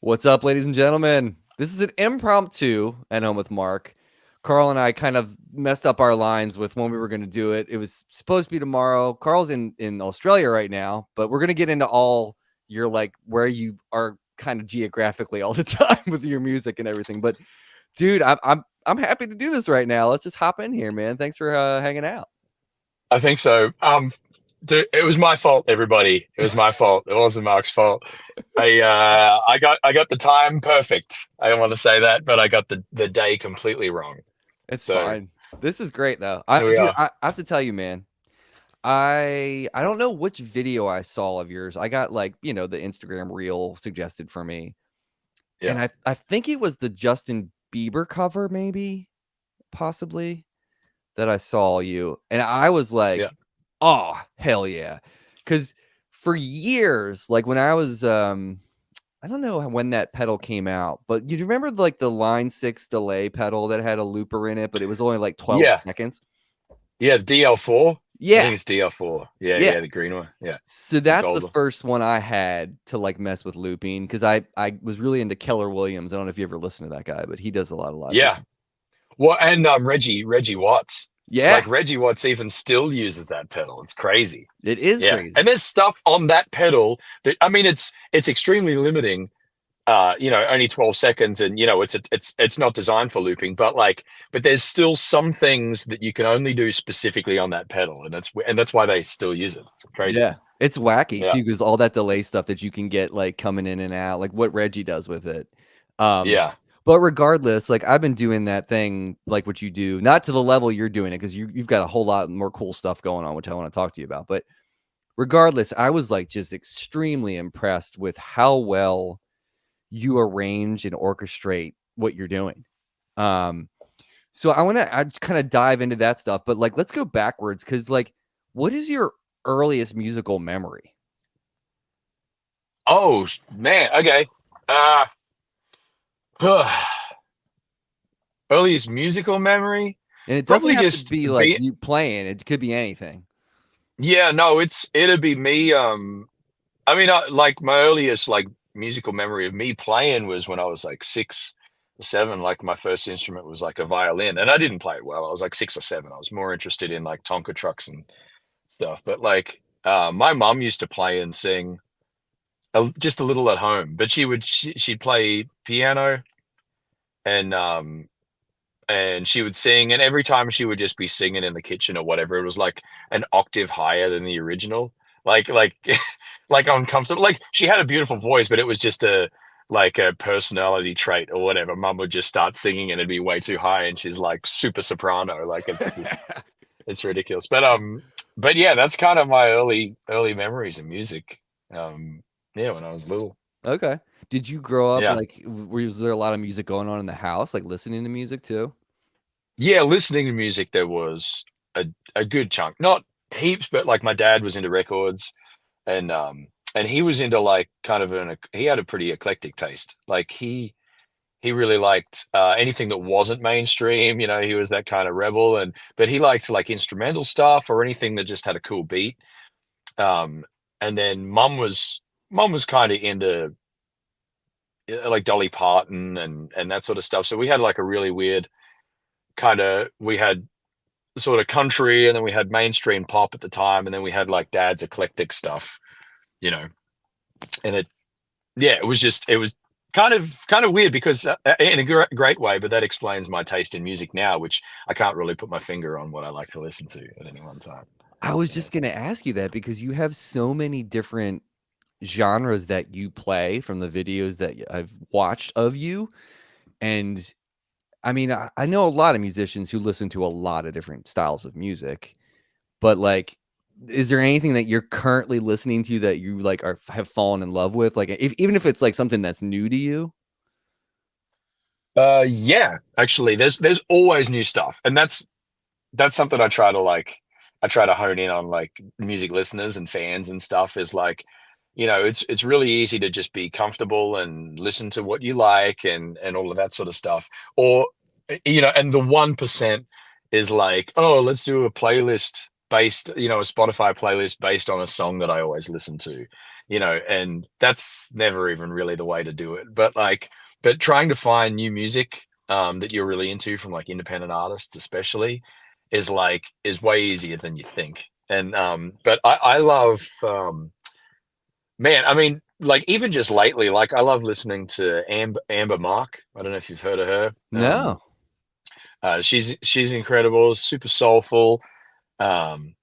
What's up, ladies and gentlemen? This is an impromptu and I'm with Mark. Carl and I kind of messed up our lines with when we were going to do it. It was supposed to be tomorrow. Carl's in Australia right now, but we're going to get into all your like where you are kind of geographically all the time with your music and everything. But dude, I'm happy to do this right now. Let's just hop in here, man. Thanks for hanging out. I think so. It was my fault, everybody. It was my fault. It wasn't Mark's fault. I got the time perfect. I don't want to say that, but I got the day completely wrong. It's So fine. This is great though. here we are. I have to tell you, man. I don't know which video I saw of yours. I got like, the Instagram reel suggested for me. Yeah. And I think it was the Justin Bieber cover, maybe, possibly, that I saw you. And I was like, Yeah. oh, hell yeah. Because for years, like when I was I don't know when that pedal came out, but you remember like the Line 6 delay pedal that had a looper in it, but it was only like 12 Yeah. seconds? Yeah. DL4. I Yeah. think it's DL4. Yeah. Yeah. Yeah. The green one. Yeah. So The that's the gold. first one I had to like mess with looping because I was really into Keller Williams. I don't know if you ever listen to that guy, but he does a lot of live Yeah. looping. Well, and Reggie Watts. Yeah, Like Reggie Watts even still uses that pedal. It's crazy. it is Yeah. crazy. And there's stuff on that pedal that I mean it's extremely limiting. Only 12 seconds, and it's not designed for looping, but there's still some things that you can only do specifically on that pedal, and that's why they still use it. It's crazy. Yeah, it's wacky Yeah. too because all that delay stuff that you can get like coming in and out, like what Reggie does with it. Um, Yeah. but regardless, like I've been doing that thing, like what you do, not to the level you're doing it because you've got a whole lot more cool stuff going on, which I want to talk to you about. But regardless, I was like just extremely impressed with how well you arrange and orchestrate what you're doing. Um, so I kind of dive into that stuff, but like let's go backwards because like, what is your earliest musical memory? Oh man. Okay. Uh Earliest musical memory, And it doesn't probably have to just be like be. you playing; it could be anything. Yeah, no, it'd be me. I mean, like my earliest like musical memory of me playing was when I was like 6 or 7. Like my first instrument was like a violin, and I didn't play it well. I was like 6 or 7. I was more interested in like Tonka trucks and stuff. But my mum used to play and sing just a little at home, but she'd play piano and she would sing, and every time she would just be singing in the kitchen or whatever, it was like an octave higher than the original, like like uncomfortable. Like she had a beautiful voice, but it was just a personality trait or whatever. Mum would just start singing and it'd be way too high, and she's like super soprano. Like it's ridiculous. But yeah, that's kind of my early memories of music. Yeah, when I was little. Okay. Did you grow up Yeah. like was there a lot of music going on in the house, like listening to music too? Yeah, listening to music, there was a good chunk. Not heaps, but like my dad was into records, and he was into like kind of he had a pretty eclectic taste. Like he really liked anything that wasn't mainstream. He was that kind of rebel, but he liked like instrumental stuff or anything that just had a cool beat. Um, and then mum was kind of into like Dolly Parton and that sort of stuff. So we had like a really weird we had sort of country, and then we had mainstream pop at the time, and then we had like dad's eclectic stuff, you know. And it was kind of weird because in a great way, but that explains my taste in music now, which I can't really put my finger on what I like to listen to at any one time. I was Yeah. just gonna ask you that because you have so many different genres that you play from the videos that I've watched of you. And I mean, I know a lot of musicians who listen to a lot of different styles of music, but like, is there anything that you're currently listening to that you like have fallen in love with? Like, even if it's like something that's new to you? Yeah, actually, there's always new stuff, and that's something I try to hone in on, like music listeners and fans and stuff. Is like, it's really easy to just be comfortable and listen to what you like and all of that sort of stuff. Or and the 1% is like, oh, let's do a playlist based, a Spotify playlist based on a song that I always listen to. and that's never even really the way to do it. But trying to find new music that you're really into from like independent artists, especially, is way easier than you think. And but I love man, I mean, like even just lately, like I love listening to Amber Mark. I don't know if you've heard of her. No. She's incredible, super soulful. Um,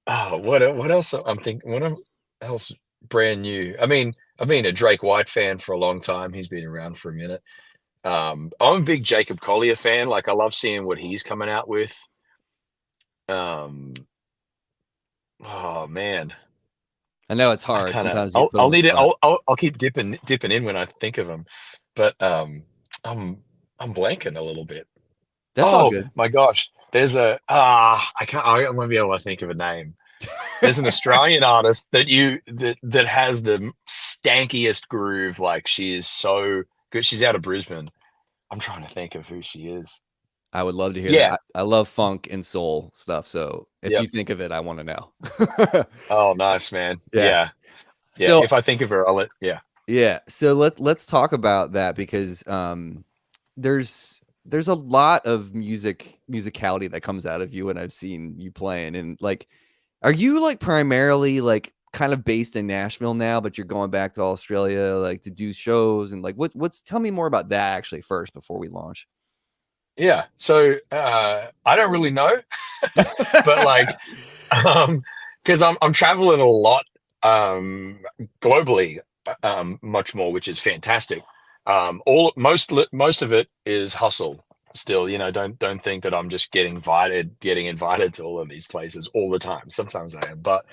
oh, what else? I'm thinking. What else brand new? I mean, I've been a Drake White fan for a long time. He's been around for a minute. I'm a big Jacob Collier fan. Like, I love seeing what he's coming out with. Um, oh man, I know it's I hard. kind of Sometimes you put I'll on the need it. spot. I'll keep dipping in when I think of him, but I'm I'm blanking a little bit. That's all Oh good. my gosh, there's I can't. I won't be able to think of a name. There's an Australian artist that has the stankiest groove. Like, she is so good. She's out of Brisbane. I'm trying to think of who she is. I would love to hear that. Yeah. I love funk and soul stuff. So if you Yep. think of it, I want to know. Oh, nice, man. Yeah. Yeah. Yeah. So If I think of her, I'll let. Yeah. yeah. So let's talk about that because there's a lot of musicality that comes out of you and I've seen you playing. And like, are you like primarily like kind of based in Nashville now, but you're going back to Australia like to do shows and like what's tell me more about that actually first before we launch. Yeah. So I don't really know, but like, because I'm traveling a lot, globally, much more, which is fantastic. All most of it is hustle still. Don't think that I'm just getting invited to all of these places all the time. Sometimes I am, but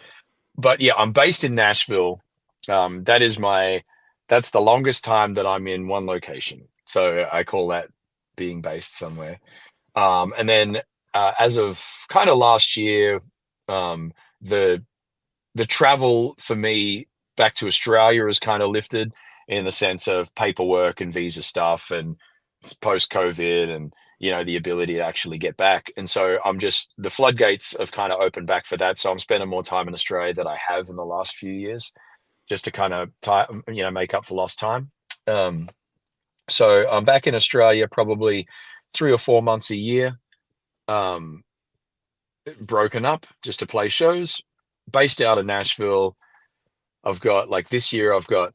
yeah, I'm based in Nashville. That is that's the longest time that I'm in one location. So I call that being based somewhere. And then as of kind of last year, um, the the travel for me back to Australia is kind of lifted, in the sense of paperwork and visa stuff and post COVID, and the ability to actually get back. And so the floodgates have kind of opened back for that. So I'm spending more time in Australia than I have in the last few years, just to kind of make up for lost time. Um, so I'm back in Australia probably 3 or 4 months a year, um, broken up just to play shows. Based out of Nashville, I've got, like, this year I've got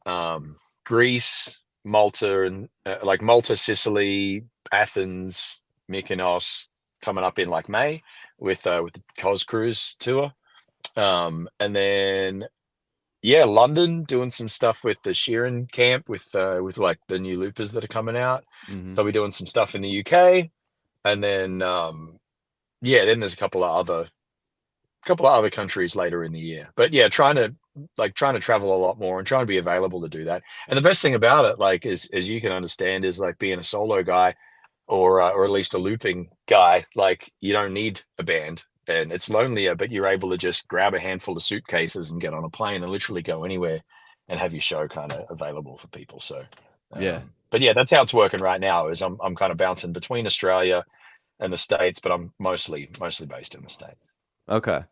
Greece, Malta, and like Malta, Sicily, Athens, Mykonos coming up in like May with the Cos Cruise tour. And then yeah, London, doing some stuff with the Sheeran camp with like the new loopers that are coming out. Mhm. So we're doing some stuff in the UK, and then yeah, then there's a couple of other countries later in the year. But yeah, trying to travel a lot more and trying to be available to do that. And the best thing about it, like, is, as you can understand, is like being a solo guy, or at least a looping guy. Like, you don't need a band, and it's lonelier, but you're able to just grab a handful of suitcases and get on a plane and literally go anywhere and have your show kind of available for people. So, Yeah. but yeah, that's how it's working right now. Is I'm kind of bouncing between Australia and the States, but I'm mostly based in the States. Okay.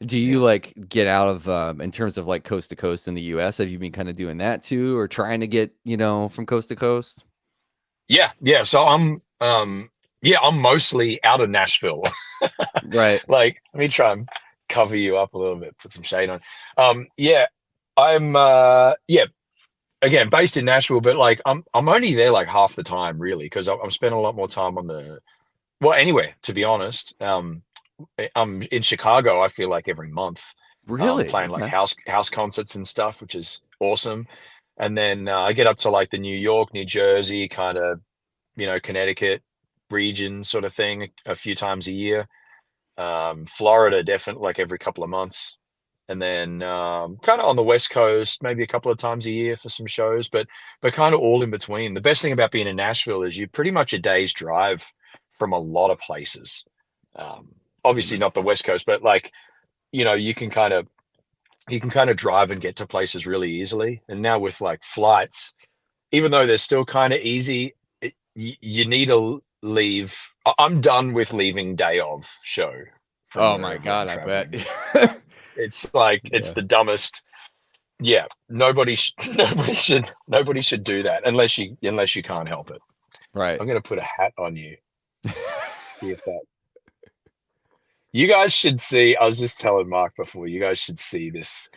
Do you Yeah. like get out of in terms of like coast to coast in the US? Have you been kind of doing that too or trying to get, from coast to coast? Yeah, yeah. So I'm mostly out of Nashville. Right. Like, let me try and cover you up a little bit, put some shade on. Yeah, I'm yeah, again, based in Nashville, but like I'm only there like half the time, really, because I'm spending a lot more time anywhere, to be honest. I'm in Chicago, I feel like, every month, Really? playing like Okay. house concerts and stuff, which is awesome. And then I get up to like the New York, New Jersey, kind of, Connecticut region sort of thing a few times a year. Florida, definitely, like every couple of months. And then kind of on the West Coast, maybe a couple of times a year for some shows, but kind of all in between. The best thing about being in Nashville is you're pretty much a day's drive from a lot of places. Um, Obviously Mhm. not the West Coast, but like, you can kind of drive and get to places really easily. And now with like flights, even though they're still kind of easy, you need to leave. I'm done with leaving day of show from Oh my wherever I'm God, I bet. traveling. It's like, it's Yeah. the dumbest. yeah, nobody should do that unless you can't help it. Right. I'm gonna put a hat on you. See if that. You guys should see. I was just telling Mark before. You guys should see this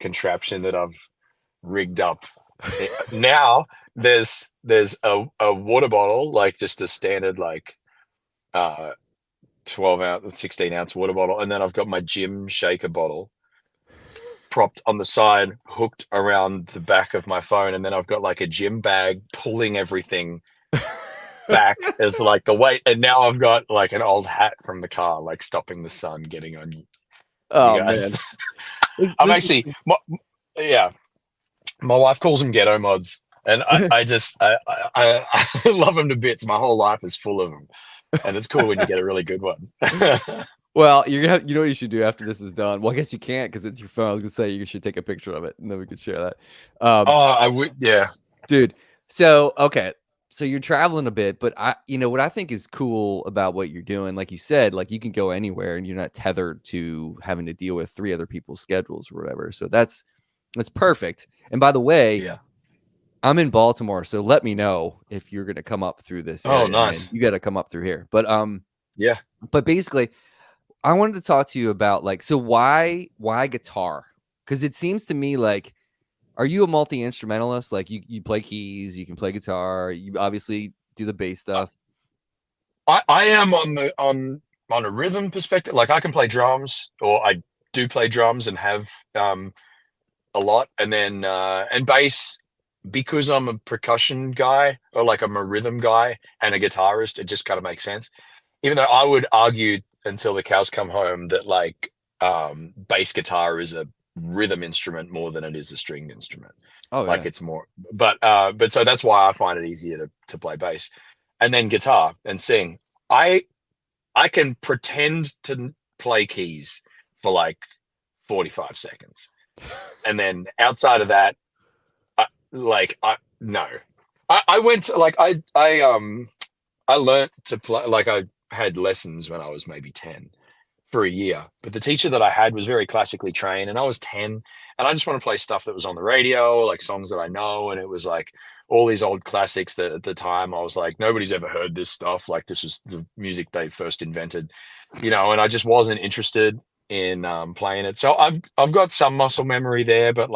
contraption that I've rigged up. Now there's a water bottle, like just a standard like uh 12-ounce, 16-ounce water bottle, and then I've got my gym shaker bottle propped on the side, hooked around the back of my phone, and then I've got like a gym bag pulling everything back as like the weight, and now I've got like an old hat from the car, like stopping the sun getting on you Oh guys. man. This, I'm this actually, yeah, my wife calls them ghetto mods, and I just I love them to bits. My whole life is full of them, and it's cool when you get a really good one. Well, you're gonna have, you know what you should do after this is done. Well, I guess you can't because it's your phone. I was gonna say you should take a picture of it and then we could share that. Oh, I would, yeah. Dude. So okay, so you're traveling a bit, but what I think is cool about what you're doing, like you said, like you can go anywhere and you're not tethered to having to deal with three other people's schedules or whatever. So that's perfect. And by the way, Yeah. I'm in Baltimore, so let me know if you're gonna come up through this Oh, area, man. nice. You got to come up through here. Yeah. But basically, I wanted to talk to you about like, so why guitar? Because it seems to me like, are you a multi instrumentalist? Like you play keys, you can play guitar, you obviously do the bass stuff. I am on a rhythm perspective. Like I can play drums, or I do play drums and have a lot, and then and bass, because I'm a percussion guy, or like I'm a rhythm guy and a guitarist. It just kind of makes sense. Even though I would argue until the cows come home that like bass guitar is a rhythm instrument more than it is a stringed instrument. Oh Like yeah. it's more, but so that's why I find it easier to play bass, and then guitar and sing. I I can pretend to play keys for like 45 seconds, and then outside of that, I no. I went to, like I learned to play, like I had lessons when I was maybe 10 for a year, but the teacher that I had was very classically trained, and I was 10, and I just want to play stuff that was on the radio, like songs that I know, and it was like all these old classics that at the time I was like, nobody's ever heard this stuff, like this was the music they first invented, and I just wasn't interested in playing it. So I've got some muscle memory there, but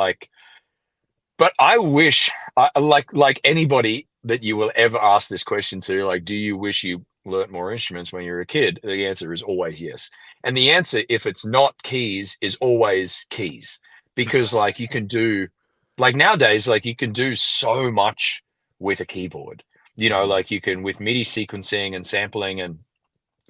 I wish, like anybody that you will ever ask this question to, like, do you wish you learnt more instruments when you were a kid? The answer is always yes. And the answer, if it's not keys, is always keys. Because like you can do, like nowadays, like you can do so much with a keyboard. Mhm. Like you can, with MIDI sequencing and sampling, and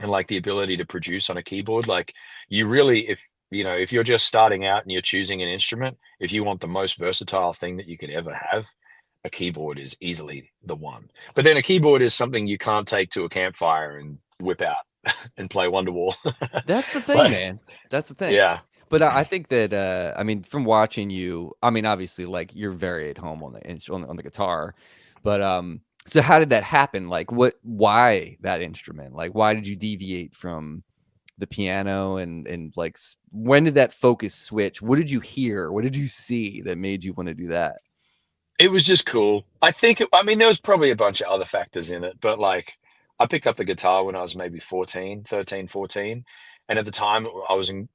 like the ability to produce on a keyboard, like you really, if you're just starting out and you're choosing an instrument, if you want the most versatile thing that you could ever have, a keyboard is easily the one. But then a keyboard is something you can't take to a campfire and whip out and play Wonderwall. That's the thing, Like, man. That's the thing. yeah. But I think that I mean, from watching you, I mean, obviously, like you're very at home on on the guitar, but so how did that happen? Like, why that instrument? Like, why did you deviate from the piano and like when did that focus switch? What did you hear? What did you see that made you want to do that? It was just cool. I mean, there was probably a bunch of other factors in it, but like I picked up the guitar when I was maybe 14, 13, 14. And at the time I was in,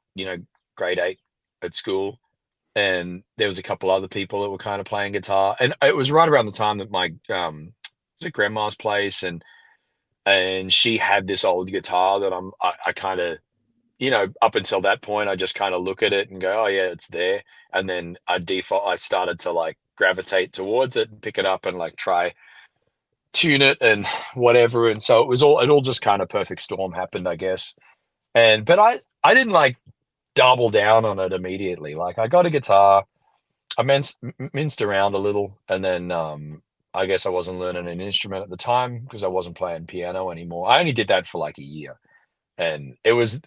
grade 8 at school, and there was a couple other people that were kind of playing guitar, and it was right around the time that my was at grandma's place, and she had this old guitar that I kind of, up until that point I just kind of look at it and go, oh yeah, it's there, and then I started to like gravitate towards it and pick it up and like try tune it and whatever, and so it all just kind of perfect storm happened, I guess. But I didn't like double down on it immediately. Like I got a guitar, I minced around a little, and then I guess I wasn't learning an instrument at the time because I wasn't playing piano anymore. I only did that for like a year, and it was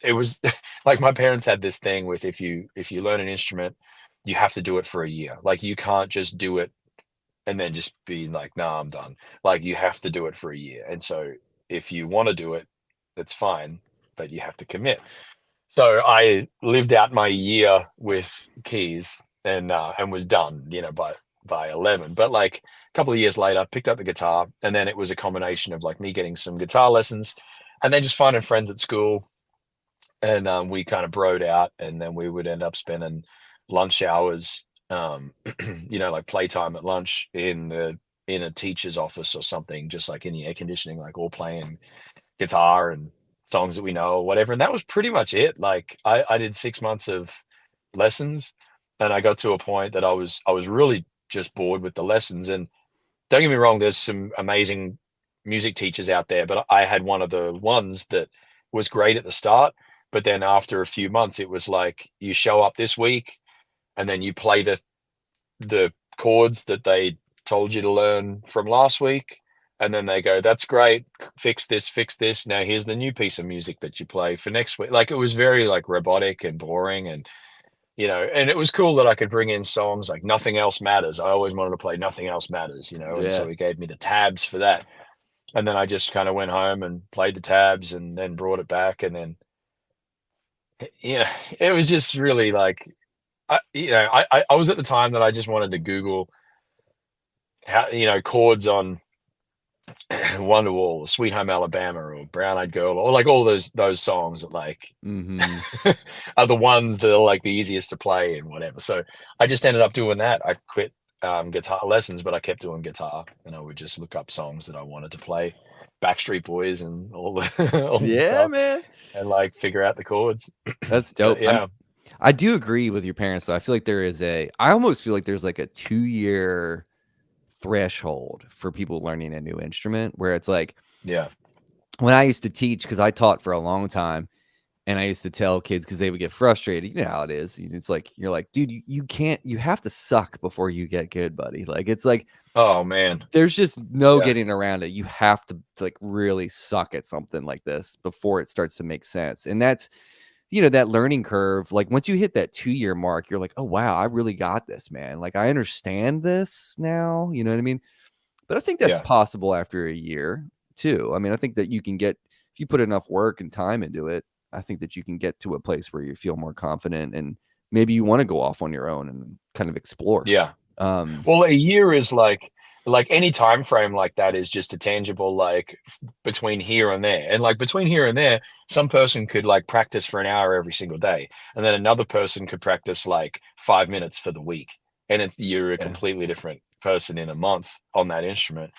like my parents had this thing with, if you learn an instrument, you have to do it for a year. Like you can't just do it and then just be like, nah, I'm done. Like you have to do it for a year, and so if you want to do it, that's fine, but you have to commit. So I lived out my year with keys, and was done, by 11. But like a couple of years later, picked up the guitar, and then it was a combination of like me getting some guitar lessons, and then just finding friends at school, and we kind of broed out, and then we would end up spending lunch hours, like playtime at lunch in a teacher's office or something, just like in the air conditioning, like all playing guitar and songs that we know or whatever. And that was pretty much it. Like I did 6 months of lessons, and I got to a point that I was really just bored with the lessons. And don't get me wrong, there's some amazing music teachers out there, but I had one of the ones that was great at the start. But then after a few months, it was like you show up this week and then you play the chords that they told you to learn from last week. And then they go, that's great. Fix this, fix this. Now here's the new piece of music that you play for next week. Like it was very like robotic and boring. And and it was cool that I could bring in songs like Nothing Else Matters. I always wanted to play Nothing Else Matters, and so Yeah. he gave me the tabs for that. And then I just kind of went home and played the tabs and then brought it back. And then, yeah, it was just really like, I was at the time that I just wanted to Google how, chords on Wonderwall, or Sweet Home Alabama, or Brown Eyed Girl, or like all those songs that like Mm-hmm. are the ones that are like the easiest to play and whatever. So I just ended up doing that. I quit guitar lessons, but I kept doing guitar, and I would just look up songs that I wanted to play, Backstreet Boys and all the all the Yeah, stuff, man. and like figure out the chords. That's But dope. yeah, I do agree with your parents though. I feel like I almost feel like there's like a 2-year threshold for people learning a new instrument where it's like yeah, when I used to teach, because I taught for a long time, and I used to tell kids because they would get frustrated. You know how it is. It's like you're like, dude, you can't. You have to suck before you get good, buddy. Like it's like oh man, there's just no yeah, getting around it. You have to like really suck at something like this before it starts to make sense. And that's that learning curve. Like once you hit that 2-year mark, you're like, oh wow, I really got this, man. Like I understand this now. You know what I mean? But I think that's yeah, possible after a year too. I mean, I think that you can get if you put enough work and time into it, I think that you can get to a place where you feel more confident and maybe you want to go off on your own and kind of explore. yeah. Um, Well, a year is like any time frame like that is just a tangible like between here and there. And like between here and there, some person could like practice for an hour every single day, and then another person could practice like 5 minutes for the week. And you're a yeah. completely different person in a month on that instrument.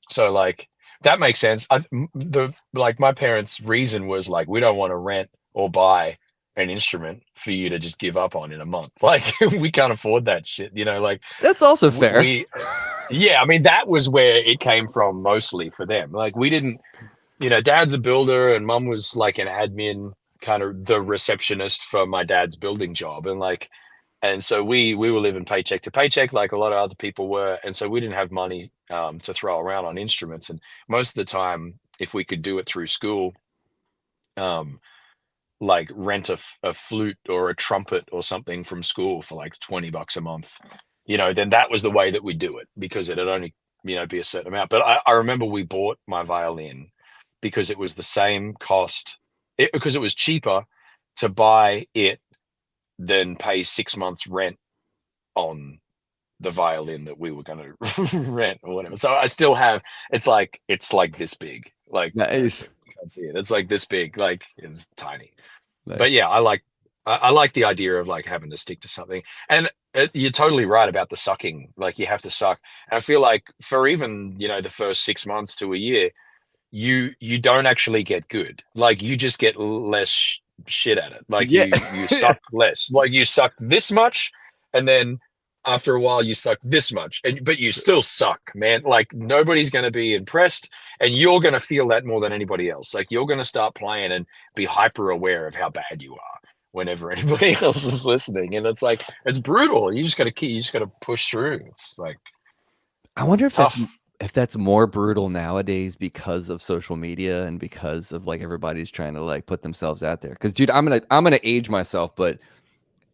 So like that makes sense. The like my parents' reason was like we don't want to rent or buy an instrument for you to just give up on in a month. Like we can't afford that shit, like That's also we, fair. we yeah, I mean that was where it came from mostly for them. Like we didn't, dad's a builder and mum was like an admin, kind of the receptionist for my dad's building job, and so we were living paycheck to paycheck like a lot of other people were, and so we didn't have money to throw around on instruments. And most of the time, if we could do it through school, um, like rent a flute or a trumpet or something from school for like $20 a month, then that was the way that we do it, because it'd only, be a certain amount. But I remember we bought my violin because it was the same cost, because it was cheaper to buy it than pay 6 months rent on the violin that we were going to rent or whatever. So I still have, it's like this big, like Nice. you can't see it. It's like this big, like it's tiny. But Nice. yeah, I like the idea of like having to stick to something. And you're totally right about the sucking. Like you have to suck. And I feel like for even, the first 6 months to a year, you don't actually get good. Like you just get less shit at it. Like Yeah. you suck less. Like you suck this much, and then after a while you suck this much, but you still suck, man. Like nobody's going to be impressed, and you're going to feel that more than anybody else. Like you're going to start playing and be hyper aware of how bad you are whenever anybody else is listening, and it's like it's brutal. You just got to push through. It's like I wonder tough. if that's more brutal nowadays because of social media and because of like everybody's trying to like put themselves out there. Because dude, I'm gonna age myself, but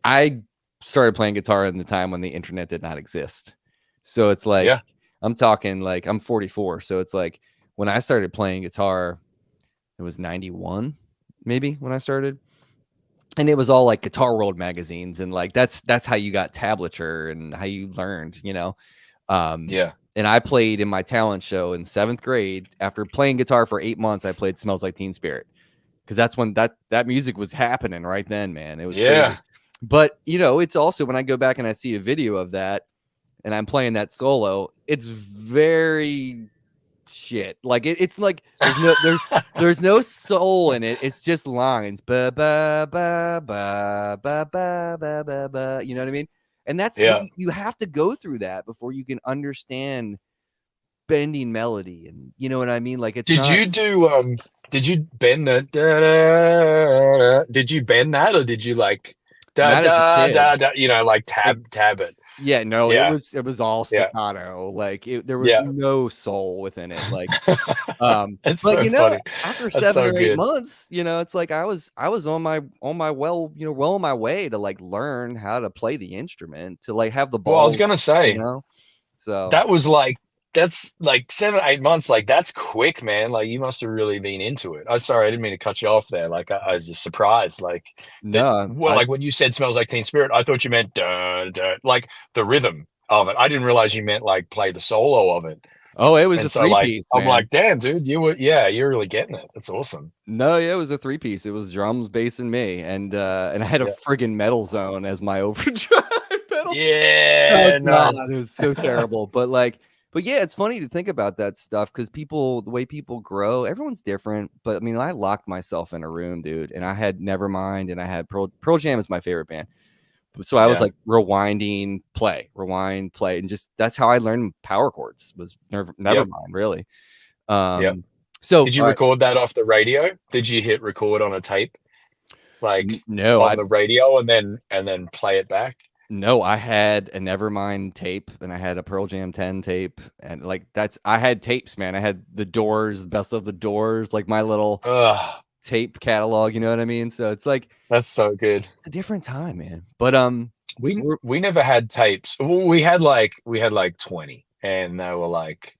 I started playing guitar in the time when the internet did not exist. So it's like Yeah, I'm talking like I'm 44. So it's like when I started playing guitar, it was 91 maybe when I started. and it was all like Guitar World magazines, and like that's how you got tablature and how you learned, you know. Yeah. And I played in my talent show in 7th grade. After playing guitar for 8 months, I played Smells Like Teen Spirit, because that's when that music was happening right then, man. It was crazy. Yeah. But you know, it's also when I go back and I see a video of that and I'm playing that solo, it's very shit. Like it's like there's no soul in it. It's just lines. Ba ba ba ba ba ba ba ba ba. You know what I mean? And that's but Yeah. you have to go through that before you can understand bending melody, and you know what I mean? Like it's Did not you do did you bend the da, da, da, did you bend that, or did you like da not as a da kid. da da, you know, like Like tab it? yeah, no, Yeah. it was all Yeah. staccato. Like there was Yeah. no soul within it. Like It's but so you know, funny. after That's 7 so or 8 good. months, you know, it's like I was on my well, you know, well on my way to like learn how to play the instrument, to like have the Well, I was balls, gonna you say know. So that was like that's like 7 8 months. Like that's quick, man. Like you must have really been into it. I'm sorry, I didn't mean to cut you off there. Like I was just surprised. Like that. no, Well, like when you said "Smells Like Teen Spirit," I thought you meant da da, like the rhythm of it. I didn't realize you meant like play the solo of it. oh, it was a And so three like piece, I'm man. like, damn, dude, you were yeah, you're really getting it. That's awesome. No, yeah, it was a three piece. It was drums, bass, and me, and I had a Yeah. friggin' metal zone as my overdrive pedal. Oh Yeah, god, nice. it was so terrible. But like, but yeah, it's funny to think about that stuff because people, the way people grow, everyone's different. But I mean, I locked myself in a room, dude, and I had Nevermind, and I had Pearl Jam is my favorite band. So I was Yeah. like rewinding, play, rewind, play, and just that's how I learned power chords. Was Yep. Nevermind, really. Yep. So Did you record that off the radio? Did you hit record on a tape, like no, on the radio, and then play it back? no, I had a Nevermind tape and I had a Pearl Jam 10 tape. And like I had tapes, man. I had the Doors, best of the Doors, like my little Ugh, tape catalog, you know what I mean? So it's like that's so good. it's a different time, man. But we're We never had tapes. Well, we had like 20, and they were like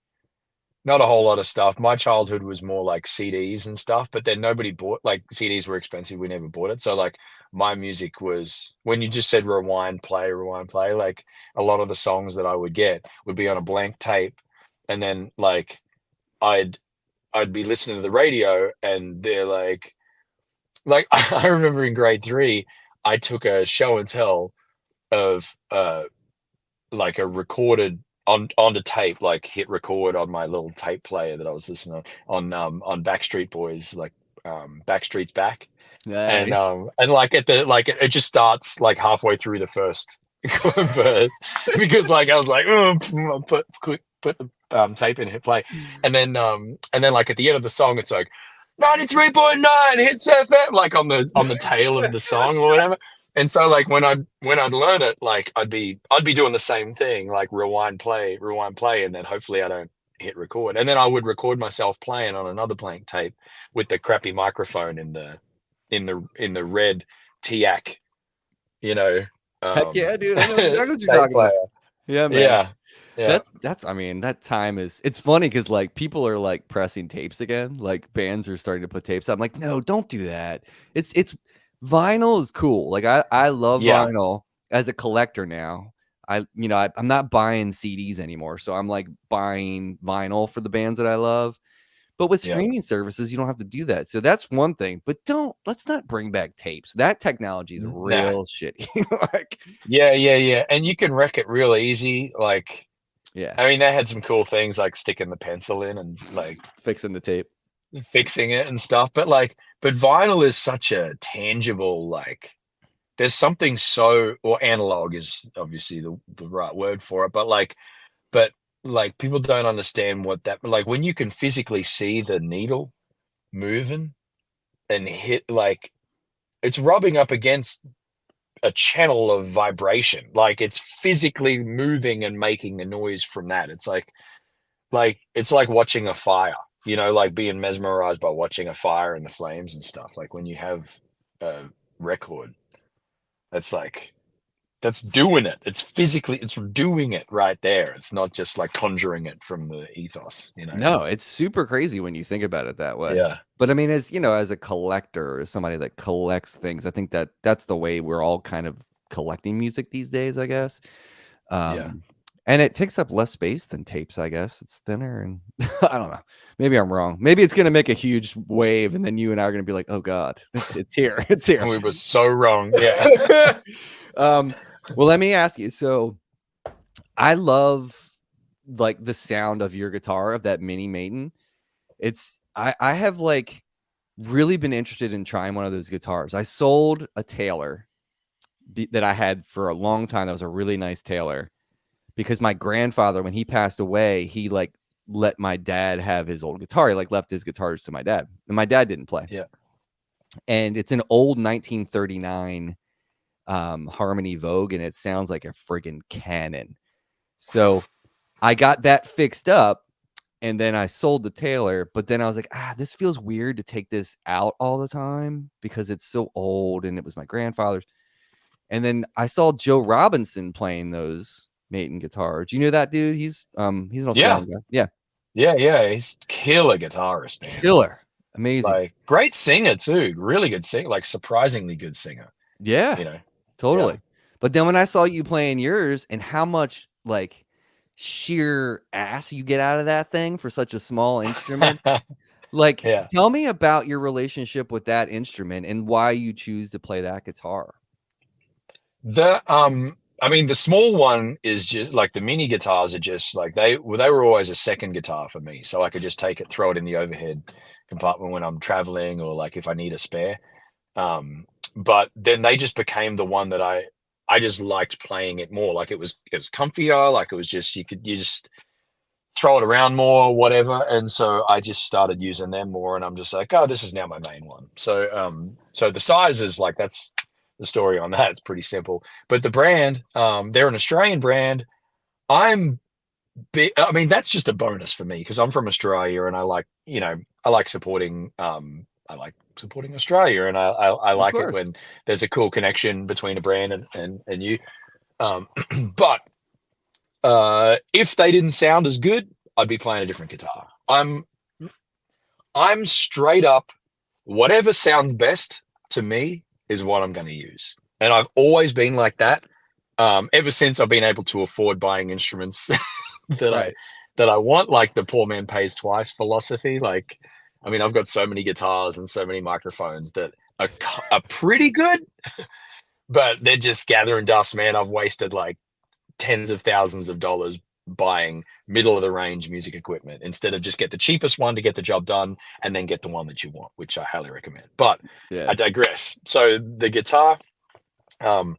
not a whole lot of stuff. My childhood was more like CDs and stuff, but then nobody bought, like CDs were expensive. We never bought it. So like my music was, when you just said rewind, play, like a lot of the songs that I would get would be on a blank tape. And then like I'd I'd be listening to the radio and they're like I remember in grade 3, I took a show and tell of like a recorded on the tape, like hit record on my little tape player that I was listening on Backstreet Boys, like Backstreet's Back. nice. And like at the like it just starts like halfway through the first verse because like I was like, oh, put the tape in, hit play. And then like at the end of the song it's like 93.9 hits FM, like on the tail of the song or whatever. And so like when I'd learn it, like I'd be doing the same thing, like rewind play, and then hopefully I don't hit record. And then I would record myself playing on another blank tape with the crappy microphone in the red TIAC, you know, Heck yeah, dude. I know exactly what you're tape talking about. player. Yeah, man. Yeah. Yeah. That's I mean, that time is it's funny because like people are like pressing tapes again. Like bands are starting to put tapes out. I'm like, no, don't do that. It's vinyl is cool. Like I love Yeah. vinyl as a collector now. I'm not buying CDs anymore. So I'm like buying vinyl for the bands that I love. But with Yeah. streaming services, you don't have to do that. So that's one thing. But let's not bring back tapes. That technology is Nah. real shitty. Like, Yeah, yeah, yeah. And you can wreck it real easy. Like, yeah, I mean, they had some cool things like sticking the pencil in and like fixing the tape. fixing it and stuff. But vinyl is such a tangible, like, there's something so, or analog is obviously the right word for it, but like people don't understand what that, like when you can physically see the needle moving and hit, like, it's rubbing up against a channel of vibration. Like it's physically moving and making a noise from that. It's like watching a fire, you know, like being mesmerized by watching a fire and the flames and stuff. Like when you have a record, it's like that's doing it. It's physically, it's doing it right there. It's not just like conjuring it from the ethos, you know? No, it's super crazy when you think about it that way. Yeah. But I mean, as you know, as a collector, as somebody that collects things, I think that that's the way we're all kind of collecting music these days, I guess. Yeah. And it takes up less space than tapes, I guess. It's thinner and I don't know. Maybe I'm wrong. Maybe it's gonna make a huge wave, and then you and I are gonna be like, oh God, it's here. It's here. We were so wrong. Yeah. Well, let me ask you. So I love like the sound of your guitar, of that mini Maiden. I have like really been interested in trying one of those guitars. I sold a Taylor that I had for a long time. That was a really nice Taylor because my grandfather, when he passed away, he like let my dad have his old guitar. He like left his guitars to my dad, and my dad didn't play. Yeah. And it's an old 1939 Harmony Vogue, and it sounds like a friggin' cannon. So I got that fixed up, and then I sold the Taylor, but then I was like, this feels weird to take this out all the time because it's so old and it was my grandfather's. And then I saw Joe Robinson playing those Maiden guitars. Do you know that dude? He's an Yeah. Australian guy. Yeah. Yeah. Yeah. He's killer guitarist, man. Killer. Amazing. Like great singer too. Really good singer, like surprisingly good singer, Yeah. you know? Totally. Yeah. But then when I saw you playing yours and how much like sheer ass you get out of that thing for such a small instrument, like Yeah. tell me about your relationship with that instrument and why you choose to play that guitar. I mean, the small one is just like the mini guitars are just like they were always a second guitar for me. So I could just take it, throw it in the overhead compartment when I'm traveling or like if I need a spare. But then they just became the one that I just liked playing it more. Like it was comfier, like it was just you just throw it around more, whatever. And so I just started using them more, and I'm just like, oh, this is now my main one. So the size is like that's the story on that. It's pretty simple. But the brand, they're an Australian brand. I'm I mean, that's just a bonus for me because I'm from Australia and I like, you know, I like supporting Australia and I Of like it course. when there's a cool connection between a brand and you. Um, but if they didn't sound as good, I'd be playing a different guitar. I'm straight up whatever sounds best to me is what I'm going to use. And I've always been like that. Ever since I've been able to afford buying instruments that I Right. that I want, like the poor man pays twice philosophy. Like, I mean, I've got so many guitars and so many microphones that are pretty good, but they're just gathering dust, man. I've wasted like tens of thousands of dollars buying middle of the range music equipment instead of just get the cheapest one to get the job done and then get the one that you want, which I highly recommend. But Yeah. I digress. So the guitar, um,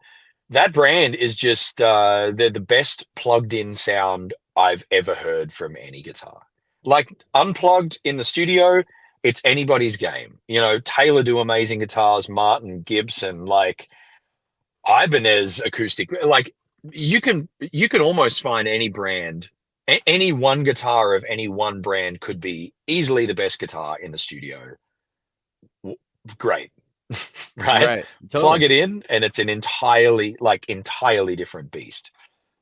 that brand is just they're the best plugged in sound I've ever heard from any guitar. Like unplugged in the studio, it's anybody's game. You know, Taylor do amazing guitars, Martin, Gibson, like Ibanez acoustic. Like you can almost find any brand, any one guitar of any one brand could be easily the best guitar in the studio. Great. Right? Right. Plug Totally. it in and it's an entirely different beast.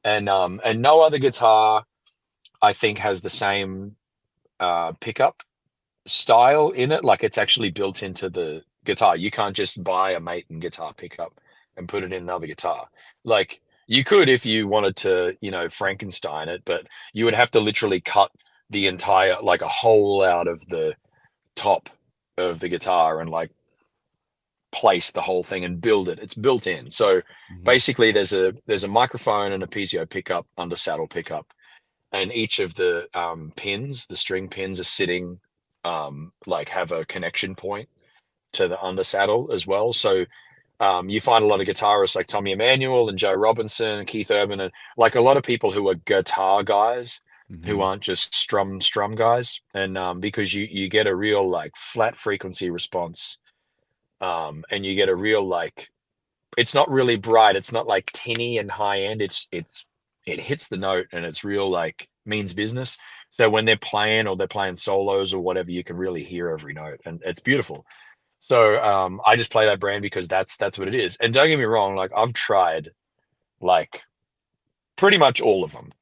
And no other guitar I think has the same pickup style in it. Like it's actually built into the guitar. You can't just buy a Maiden guitar pickup and put it in another guitar. Like you could if you wanted to, you know, Frankenstein it, but you would have to literally cut the entire like a hole out of the top of the guitar and like place the whole thing and build it. It's built in. So Mhm. basically there's a microphone and a piezo pickup under saddle pickup, and each of the pins, the string pins, are sitting like have a connection point to the under saddle as well. So you find a lot of guitarists like Tommy Emmanuel and Joe Robinson and Keith Urban and like a lot of people who are guitar guys who Mhm. aren't just strum guys. And because you get a real like flat frequency response, and you get a real like it's not really bright. It's not like tinny and high end. It hits the note and it's real like means business. So when they're playing solos or whatever, you can really hear every note and it's beautiful. So I just play that brand because that's what it is. And don't get me wrong, like I've tried like pretty much all of them,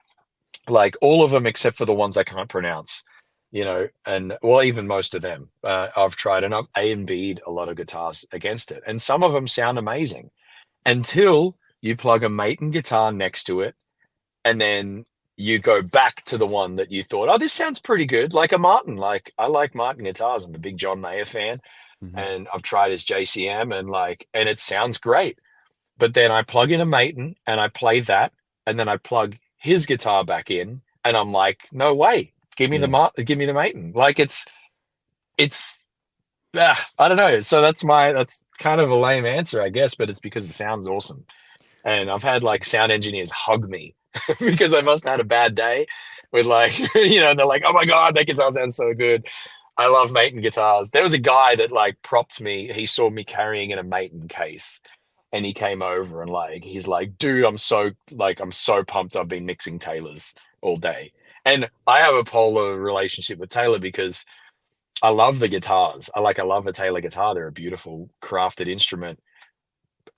like all of them except for the ones I can't pronounce, and well, even most of them I've tried, and I've A and B'd a lot of guitars against it, and some of them sound amazing until you plug a Maton guitar next to it, and then you go back to the one that you thought, oh, this sounds pretty good, like a Martin. Like I like Martin guitars. I'm a big John Mayer fan, Mhm. and I've tried his JCM, and it sounds great. But then I plug in a Maton and I play that, and then I plug his guitar back in, and I'm like, no way, Yeah. give me the Maton. Like it's I don't know. So that's kind of a lame answer, I guess, but it's because it sounds awesome. And I've had like sound engineers hug me because they must have had a bad day with like, and they're like, oh my God, that guitar sounds so good. I love Maton guitars. There was a guy that like propped me. He saw me carrying in a Maton case, and he came over and like, he's like, dude, I'm so pumped. I've been mixing Taylors all day. And I have a polar relationship with Taylor because I love the guitars. I love a Taylor guitar. They're a beautiful crafted instrument.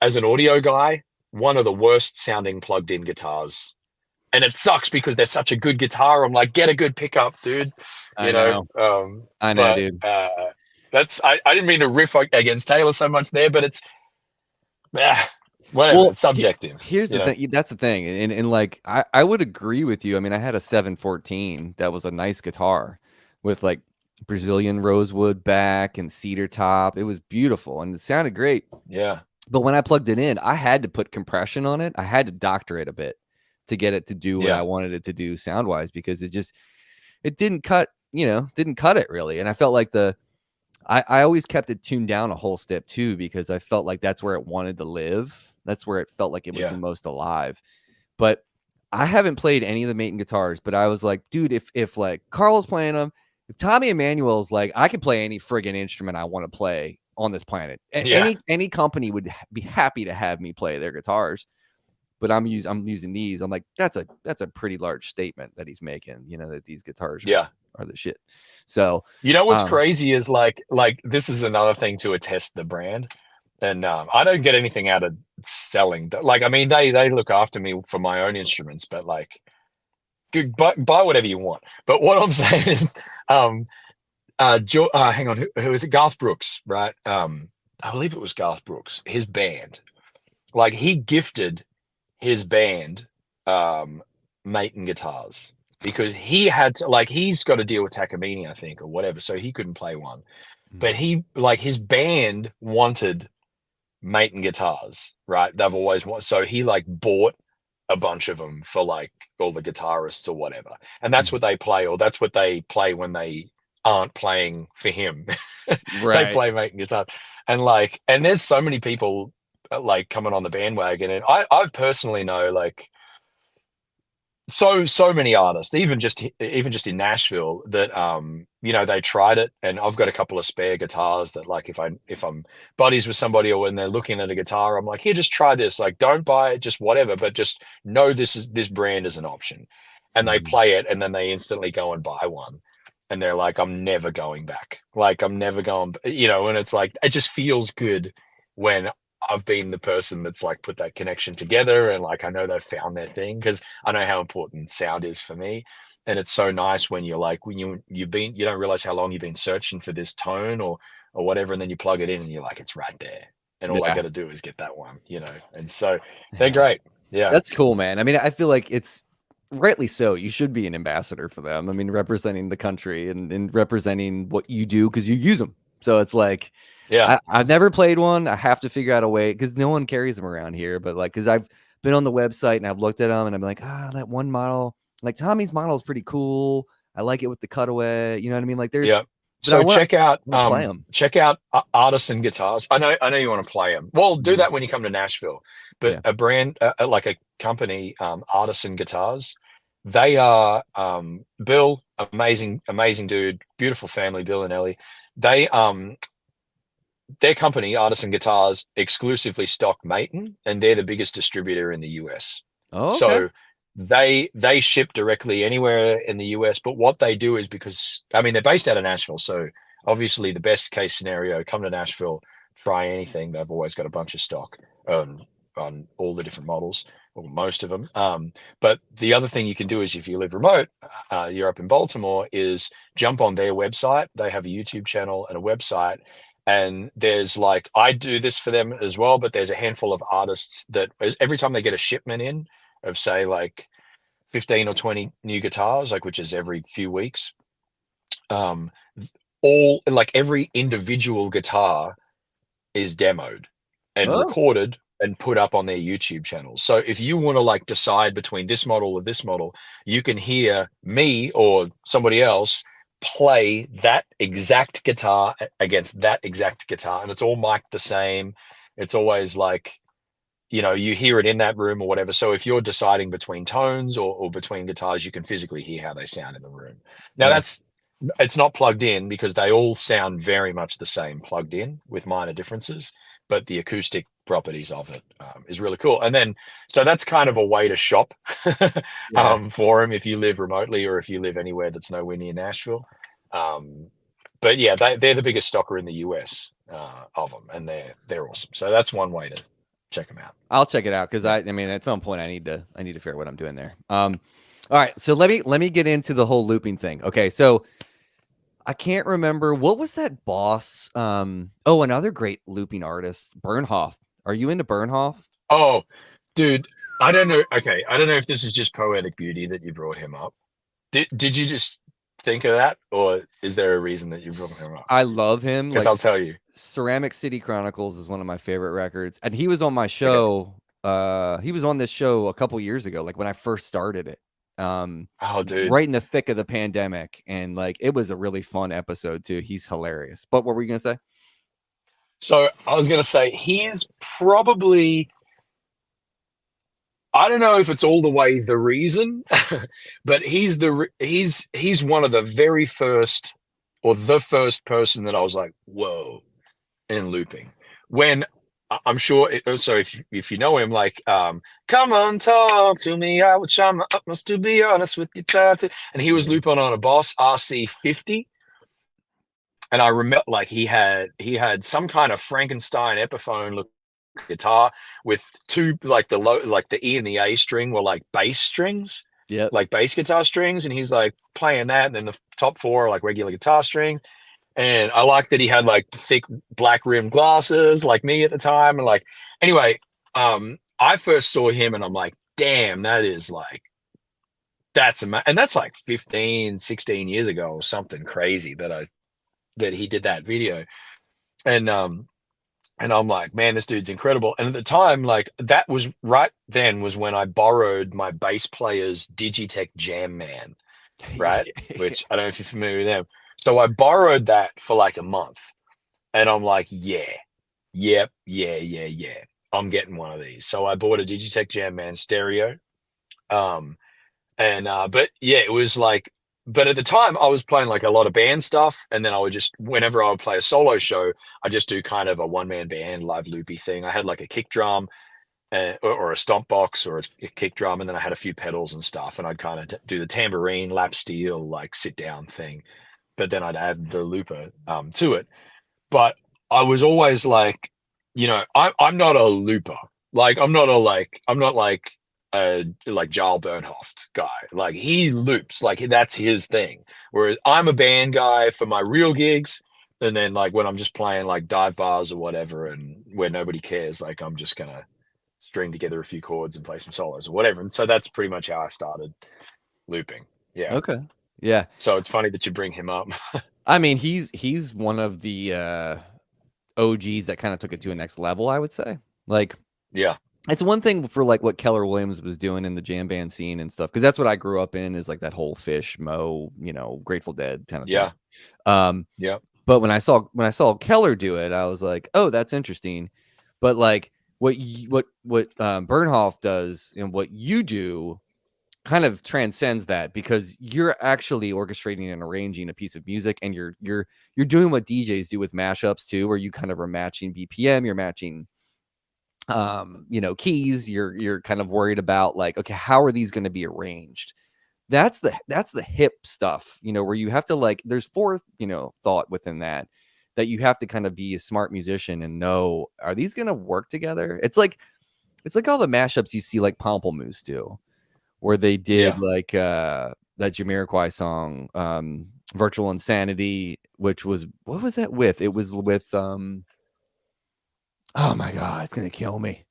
As an audio guy, one of the worst sounding plugged in guitars. And it sucks because they're such a good guitar. I'm like, get a good pickup, dude. I know. I know, But dude. I didn't mean to riff against Taylor so much there, but it's whatever. Well, It's subjective, here's the thing. That's the thing. And like I would agree with you. I mean, I had a 714 that was a nice guitar with like Brazilian rosewood back and cedar top. It was beautiful and it sounded great. Yeah. But when I plugged it in, I had to put compression on it. I had to doctor it a bit to get it to do what I wanted it to do sound wise, because it didn't cut, didn't cut it really. And I felt like I always kept it tuned down a whole step too, because I felt like that's where it wanted to live. That's where it felt like it was the most alive. But I haven't played any of the Maton guitars, but I was like, dude, if like Carl's playing them, if Tommy Emmanuel's like, I can play any friggin' instrument I want to play on this planet. Any company would be happy to have me play their guitars. But I'm using these. I'm like, that's a pretty large statement that he's making, that these guitars are the shit. So what's crazy is like this is another thing to attest the brand. And I don't get anything out of selling. Like, I mean, they look after me for my own instruments, but like, buy whatever you want. But what I'm saying is, hang on, who is it? Garth Brooks, right? I believe it was Garth Brooks. His band, like, he gifted his band Maton guitars because he had to, like, he's got to deal with Takamine, I think, or whatever, so he couldn't play one. But he, like, his band wanted Maton guitars, right? They've always wanted, so he like bought a bunch of them for like all the guitarists or whatever, and that's what they play, or that's what they play when they aren't playing for him. They right. play Maton guitars, and there's so many people like coming on the bandwagon, and I've personally know like so many artists, even just in Nashville, that they tried it, and I've got a couple of spare guitars that, like, if I'm buddies with somebody or when they're looking at a guitar, I'm like, here, just try this. Like, don't buy it, just whatever, but just know this brand is an option. And they play it, and then they instantly go and buy one, and they're like, I'm never going back. Like, I'm never going, and it's like, it just feels good when I've been the person that's like put that connection together, and like I know they've found their thing, because I know how important sound is for me. And it's so nice when you're like, when you don't realize how long you've been searching for this tone or whatever, and then you plug it in and you're like, it's right there, and all I got to do is get that one, and so they're great. Yeah, That's cool, man. I mean, I feel like it's rightly so. You should be an ambassador for them. I mean, representing the country and representing what you do, because you use them. So it's like, I've never played one. I have to figure out a way, because no one carries them around here. But like, because I've been on the website and I've looked at them and I'm like, that one model, like Tommy's model is pretty cool. I like it with the cutaway. You know what I mean? Like, there's. So check out Artisan Guitars. I know you want to play them. Well, do that when you come to Nashville. But a brand like a company, Artisan Guitars, they are Bill, amazing dude, beautiful family, Bill and Ellie. They their company, Artisan Guitars, exclusively stock Maton, and they're the biggest distributor in the US. Oh, okay. So they ship directly anywhere in the US. But what they do is, because I mean, they're based out of Nashville, so obviously the best case scenario, come to Nashville, try anything. They've always got a bunch of stock on all the different models, or most of them. But the other thing you can do is if you live remote, you're up in Baltimore, is jump on their website. They have a YouTube channel and a website. And there's like, I do this for them as well, but there's a handful of artists that every time they get a shipment in of say like 15 or 20 new guitars, like which is every few weeks, um, all like every individual guitar is demoed and Oh, recorded and put up on their YouTube channels. So if you want to like decide between this model or this model, you can hear me or somebody else play that exact guitar against that exact guitar, and it's all mic'd the same. It's always like, you know, you hear it in that room or whatever. So if you're deciding between tones or between guitars, you can physically hear how they sound in the room. Now yeah. that's, it's not plugged in because they all sound very much the same plugged in with minor differences, but the acoustic properties of it is really cool. And then, so that's kind of a way to shop Yeah. for them if you live remotely or if you live anywhere that's nowhere near Nashville. But yeah, they're the biggest stocker in the US of them, and they're awesome. So that's one way to check them out. I'll check it out because Yeah. I mean, at some point, I need to figure out what I'm doing there. All right, so let me get into the whole looping thing. Okay, so I can't remember what was that Boss. Oh, another great looping artist, Bernhoff. Are you into Bernhoff? Oh, dude, I don't know. Okay, I don't know if this is just poetic beauty that you brought him up. Did you just think of that, or is there a reason that you brought him up? I love him. Because Like I'll tell you. Ceramic City Chronicles is one of my favorite records, and he was on my Okay. show. He was on this show a couple years ago, like when I first started it. Oh, dude. Right in the thick of the pandemic, and like it was a really fun episode too. He's hilarious. But what were you gonna say? So I was gonna say he's probably, I don't know if it's all the way the reason, but he's one of the very first or the first person that I was like, whoa, in looping. When I'm sure, so if you know him, like, come on, talk to me, I would try my utmost to be honest with you, try to, and he was Yeah. looping on a Boss RC50, and I remember like he had some kind of Frankenstein Epiphone look guitar with two, like the low, like the E and the A string were like bass strings, Yep. like bass guitar strings, and he's like playing that, and then the top four are like regular guitar strings. And I like that he had like thick black rimmed glasses like me at the time. And like, anyway, I first saw him and I'm like, damn, that is like, and that's like 15, 16 years ago or something crazy that he did that video. And and I'm like, man, this dude's incredible. And at the time, like that was right then was when I borrowed my bass player's Digitech Jam Man, right? Which I don't know if you're familiar with them. So I borrowed that for like a month, and I'm like, yeah, yep, yeah. I'm getting one of these. So I bought a Digitech Jam Man stereo. Um, and but yeah, it was like, but at the time I was playing like a lot of band stuff, and then I would just, whenever I would play a solo show, I just do kind of a one-man band live loopy thing. I had like a kick drum, or a stomp box or a kick drum, and then I had a few pedals and stuff, and I'd kind of do the tambourine, lap steel, like sit down thing, but then I'd add the looper to it. But I was always like, I'm not a looper. Like I'm not like a like Jarl Bernhoft guy. Like he loops, like that's his thing. Whereas I'm a band guy for my real gigs. And then like when I'm just playing like dive bars or whatever, and where nobody cares, like I'm just gonna string together a few chords and play some solos or whatever. And so that's pretty much how I started looping. Yeah. Okay. Yeah. So it's funny that you bring him up. I mean, he's one of the OGs that kind of took it to a next level, I would say. Like, Yeah. it's one thing for like what Keller Williams was doing in the jam band scene and stuff, because that's what I grew up in, is like that whole Fish, Mo, Grateful Dead kind of Yeah. thing. Yeah. But when I saw Keller do it, I was like, oh, that's interesting. But like what Bernhoff does and what you do kind of transcends that, because you're actually orchestrating and arranging a piece of music, and you're doing what DJs do with mashups too, where you kind of are matching BPM, you're matching keys, you're kind of worried about like, okay, how are these going to be arranged? That's the hip stuff, where you have to like, there's thought within that you have to kind of be a smart musician and know, are these going to work together? It's like It's like all the mashups you see like Pomplamoose do, where they did Yeah. like that Jamiroquai song, Virtual Insanity, which was, what was that with? It was with oh my god, it's gonna kill me.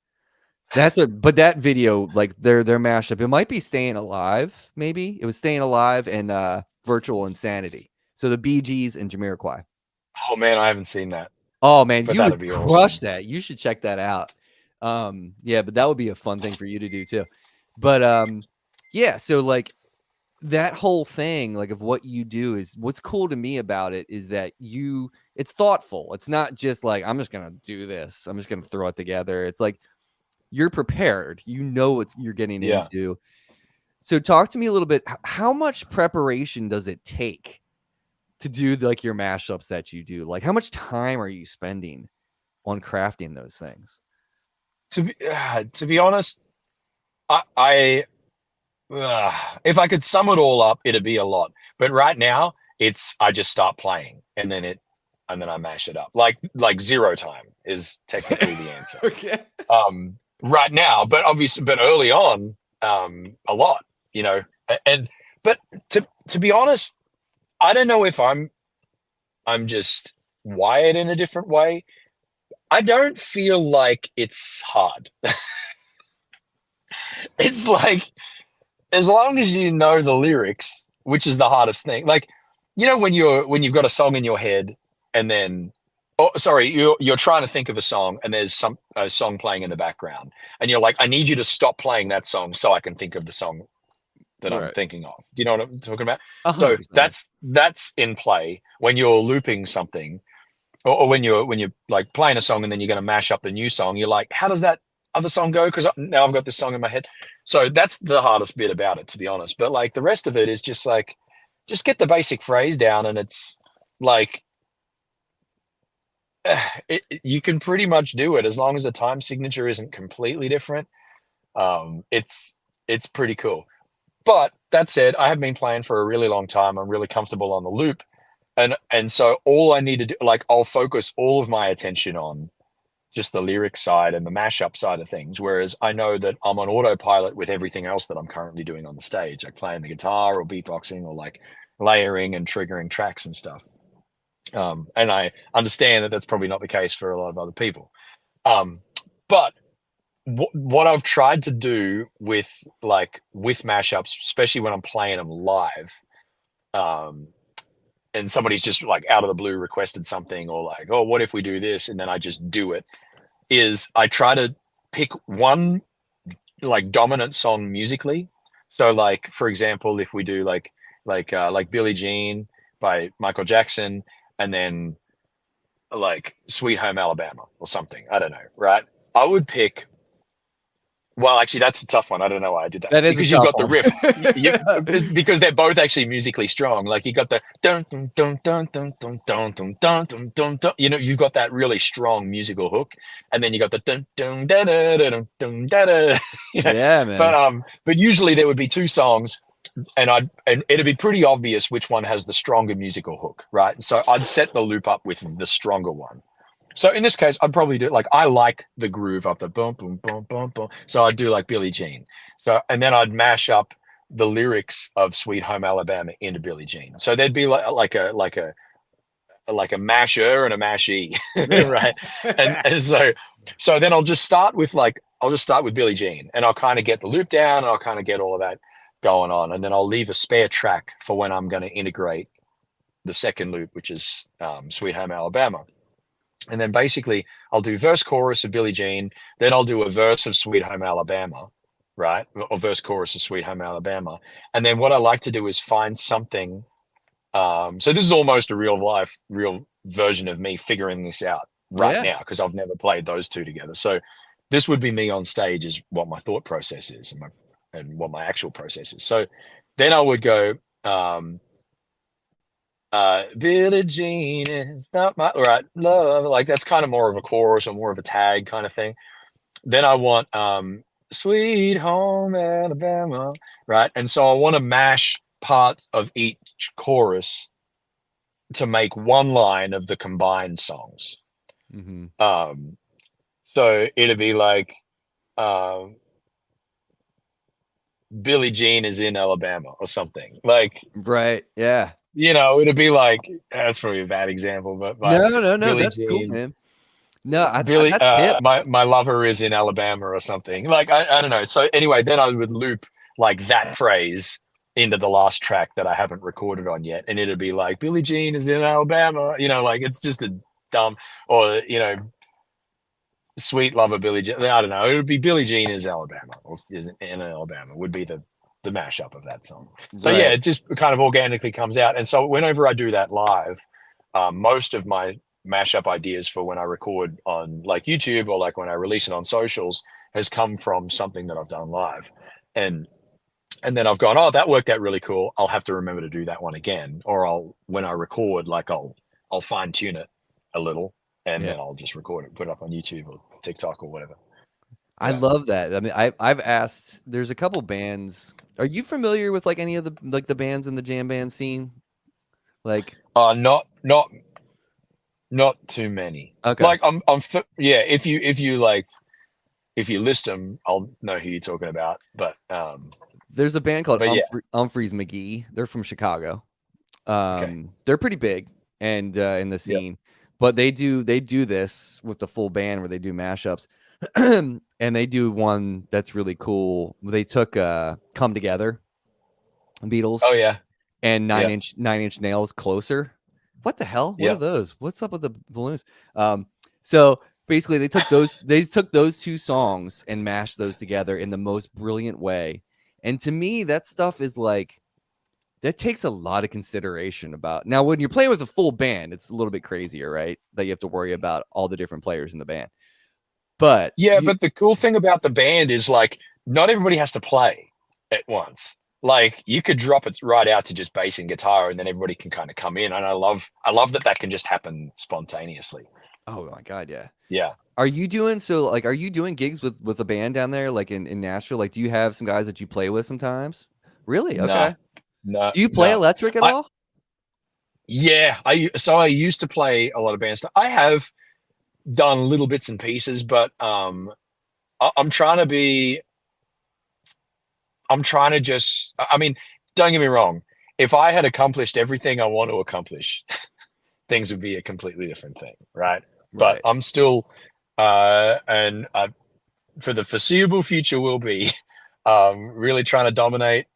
But that video, like their mashup, it might be Staying Alive, maybe. It was Staying Alive and Virtual Insanity. So the Bee Gees and Jamiroquai. Oh man, I haven't seen that, Oh man, but you that'd would be crush awesome. that. You should check that out. Yeah, but that would be a fun thing for you to do too. But yeah, so like that whole thing, like of what you do, is what's cool to me about it is that it's thoughtful. It's not just like, I'm just gonna do this, I'm just gonna throw it together. It's like you're prepared, you know what you're getting Yeah. into. So talk to me a little bit. How much preparation does it take to do like your mashups that you do? Like how much time are you spending on crafting those things? To be honest, I if I could sum it all up, it'd be a lot. But right now, it's I just start playing and then I mash it up. Like zero time is technically the answer. Okay. Right now, but obviously, but early on, a lot, you know. And but to be honest, I don't know if I'm just wired in a different way. I don't feel like it's hard. It's like as long as you know the lyrics, which is the hardest thing. Like, you know, when you've got a song in your head and then, oh, sorry, you're trying to think of a song and there's a song playing in the background and you're like, I need you to stop playing that song so I can think of the song that I'm Right. thinking of. Do you know what I'm talking about? So 100%. that's in play when you're looping something, or when you're like playing a song and then you're going to mash up the new song. You're like, how does that other song go? Because now I've got this song in my head. So that's the hardest bit about it, to be honest. But like the rest of it is just like, just get the basic phrase down, and it's like you can pretty much do it as long as the time signature isn't completely different. It's pretty cool. But that said, I have been playing for a really long time. I'm really comfortable on the loop, and so all I need to do, like, I'll focus all of my attention on just the lyric side and the mashup side of things. Whereas I know that I'm on autopilot with everything else that I'm currently doing on the stage, like playing the guitar or beatboxing or like layering and triggering tracks and stuff. And I understand that that's probably not the case for a lot of other people. But what I've tried to do with mashups, especially when I'm playing them live, um, and somebody's just like out of the blue requested something, or like, oh, what if we do this, and then I just do it, is I try to pick one like dominant song musically. So like for example, if we do like Billie Jean by Michael Jackson, and then like Sweet Home Alabama or something, I don't know, right? I would pick, well, actually, that's a tough one. I don't know why I did that, That is a because you've tough got the one. riff. It's because they're both actually musically strong. Like you got the dun dun dun dun dun dun dun dun dun dun dun dun. You know, you've got that really strong musical hook, and then you got the dun dun da da da dun dun da da. You know, Yeah, man. but usually there would be two songs, and it'd be pretty obvious which one has the stronger musical hook, right? And so I'd set the loop up with the stronger one. So in this case, I'd probably do, like, I like the groove of the boom, boom, boom, boom, boom. So I'd do like Billie Jean. So, and then I'd mash up the lyrics of Sweet Home Alabama into Billie Jean. So there'd be like a masher and a mashie, right? And so then I'll just start with Billie Jean, and I'll kind of get the loop down, and I'll kind of get all of that going on, and then I'll leave a spare track for when I'm going to integrate the second loop, which is Sweet Home Alabama. And then basically I'll do verse chorus of Billie Jean, then I'll do a verse of Sweet Home Alabama, right? Or verse chorus of Sweet Home Alabama. And then what I like to do is find something. So this is almost a real version of me figuring this out right Yeah. now, because I've never played those two together. So this would be me on stage, is what my thought process is, and what my actual process is. So then I would go, Billie Jean is not my right love. Like that's kind of more of a chorus or more of a tag kind of thing. Then I want Sweet Home Alabama, right? And so I want to mash parts of each chorus to make one line of the combined songs. Mhm. So it'd be like, um, Billie Jean is in Alabama or something. Like, Right. Yeah. it'd be like, that's probably a bad example, but No, no, no. Billie That's cool, Jean, man. No, Billy, that's hip. my lover is in Alabama or something. Like, I don't know. So anyway, then I would loop like that phrase into the last track that I haven't recorded on yet, and it'd be like Billie Jean is in Alabama. Like it's just a dumb, or sweet lover Billie Jean. I don't know. It would be Billie Jean is Alabama, or is in Alabama would be the mashup of that song. So yeah, Right. it just kind of organically comes out. And so whenever I do that live, most of my mashup ideas for when I record on like YouTube or like when I release it on socials has come from something that I've done live. And then I've gone, oh, that worked out really cool. I'll have to remember to do that one again. Or when I record, like I'll fine tune it a little and Yeah. then I'll just record it, put it up on YouTube or TikTok or whatever. I Yeah. love that. I mean, I've asked. There's a couple bands. Are you familiar with like any of the bands in the jam band scene? Like, Not too many. okay, Like yeah. If you list them, I'll know who you're talking about. there's a band called But yeah. Humphreys McGee. They're from Chicago. Okay. They're pretty big and in the Yep. scene, but they do this with the full band where they do mashups, and they do one that's really cool. They took "Come Together" Beatles Oh yeah. and Yeah. Nine Inch Nails Closer. What the hell? What are Yeah. those? What's up with the balloons? So basically they took those two songs and mashed those together in the most brilliant way. And to me, that stuff is like that takes a lot of consideration about. Now, when you're playing with a full band, it's a little bit crazier, right? That you have to worry about all the different players in the band. But Yeah. But the cool thing about the band is like not everybody has to play at once. Like you could drop it right out to just bass and guitar, and then everybody can kind of come in. And I love that can just happen spontaneously. oh my god, yeah. Yeah. Are you doing gigs with a band down there, like in Nashville? Like, do you have some guys that you play with sometimes? Really? Nah. Okay. No. Do you play No. electric at I all? Yeah. I used to play a lot of band stuff. I have done little bits and pieces, but I'm trying to be. I'm trying to just. I mean, don't get me wrong. If I had accomplished everything I want to accomplish, things would be a completely different thing, right? But Right. I'm still, and for the foreseeable future, will be really trying to dominate,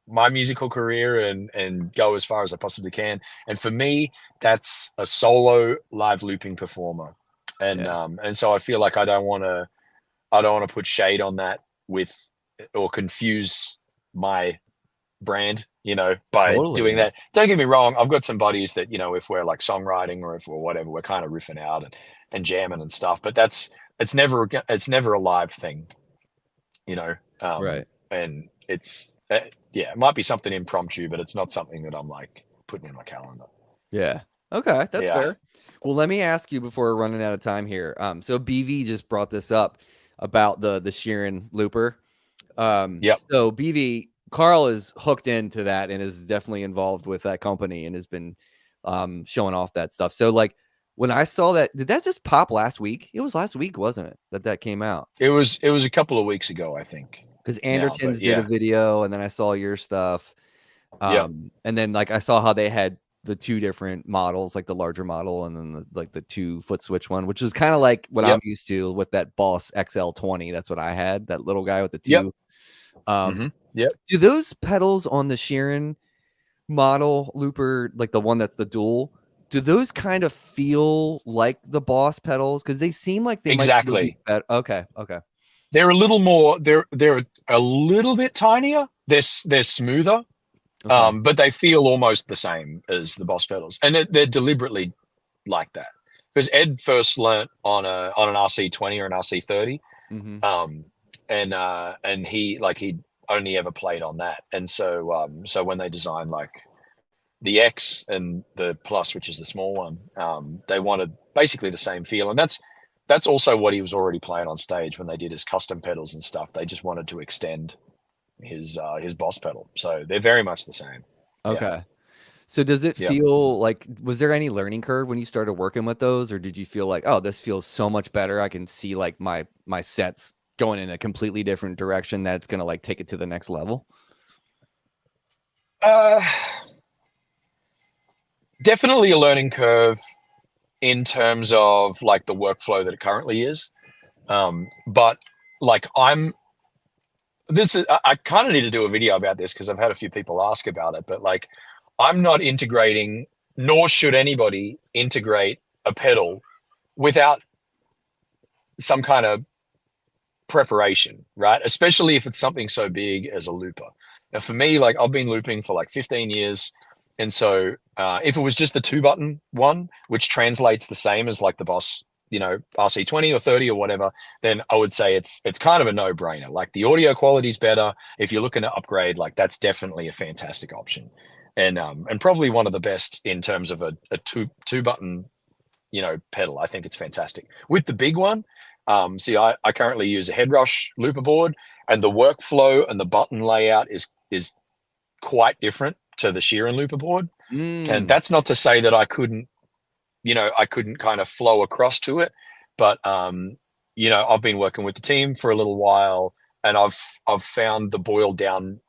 my musical career and go as far as I possibly can. And for me, that's a solo live looping performer, Yeah. and so I feel like I don't want to put shade on that with or confuse my brand, by Totally. doing Yeah. that. Don't get me wrong, I've got some buddies that, if we're like songwriting or if we're whatever, we're kind of riffing out and jamming and stuff, but it's never a live thing, you know. Right. And yeah, it might be something impromptu, but it's not something that I'm like putting in my calendar. Yeah. Okay, that's Yeah. fair. Well, let me ask you before we're running out of time here. So BV just brought this up about the Sheeran looper. Yep. So BV Carl is hooked into that and is definitely involved with that company and has been showing off that stuff. So like when I saw that, did that just pop last week? It was last week, wasn't it? That came out It was a couple of weeks ago, I think. because Now, but Andertons did a yeah. video, and then I saw your stuff. Yep. And then like I saw how they had the two different models, like the larger model and then the 2-foot switch one, which is kind of like what I'm Yep. used to with that Boss XL20. That's what I had, that little guy with the Yep. two. Um, Yep. do those pedals on the Sheeran model looper, like the one that's the dual, do those kind of feel like the Boss pedals? Because they seem like they might be a little bit Exactly. better. Okay, okay, They're a little more. They're a little bit tinier. They're smoother, okay. but they feel almost the same as the Boss pedals, and they're deliberately like that because Ed first learnt on an RC20 or an RC30, Mm-hmm. and he'd only ever played on that, and so when they designed like the X and the Plus, which is the small one, they wanted basically the same feel, and that's also what he was already playing on stage when they did his custom pedals and stuff. They just wanted to extend his Boss pedal, so they're very much the same. Yeah. Okay. So does it Yeah. feel like, was there any learning curve when you started working with those, or did you feel like, oh, this feels so much better? I can see like my sets going in a completely different direction that's gonna like take it to the next level. Uh, Definitely a learning curve in terms of like the workflow that it currently is. But like I kind of need to do a video about this because I've had a few people ask about it, but like I'm not integrating, nor should anybody integrate a pedal without some kind of preparation, right? Especially if it's something so big as a looper. Now, for me, like I've been looping for like 15 years. And so if it was just the 2-button one, which translates the same as like the Boss, RC20 or 30 or whatever, then I would say it's kind of a no-brainer. Like the audio quality is better. If you're looking to upgrade, like that's definitely a fantastic option. And probably one of the best in terms of a two-button pedal. I think it's fantastic. With the big one, see, I currently use a Headrush looper board, and the workflow and the button layout is quite different to the Sheeran looper board. And Mm, that's not to say that I couldn't kind of flow across to it, but I've been working with the team for a little while, and I've found the boiled down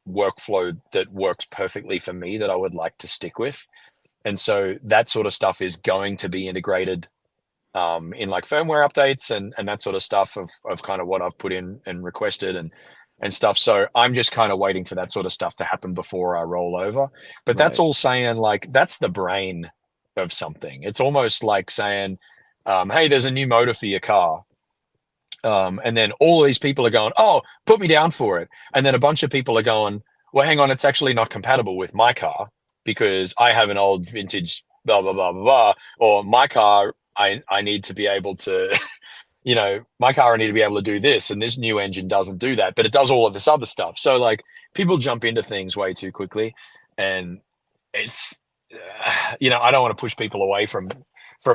workflow that works perfectly for me that I would like to stick with. And so that sort of stuff is going to be integrated in like firmware updates and that sort of stuff of kind of what I've put in and requested and stuff. So I'm just kind of waiting for that sort of stuff to happen before I roll over. But that's right. all saying like that's the brain of something. It's almost like saying, hey, there's a new motor for your car. And then all these people are going, oh, put me down for it. And then a bunch of people are going, well, hang on, it's actually not compatible with my car because I have an old vintage blah, blah, blah, blah, blah. Or my car, I need to be able to, my car, I need to be able to do this. And this new engine doesn't do that, but it does all of this other stuff. So like people jump into things way too quickly. And it's, I don't want to push people away from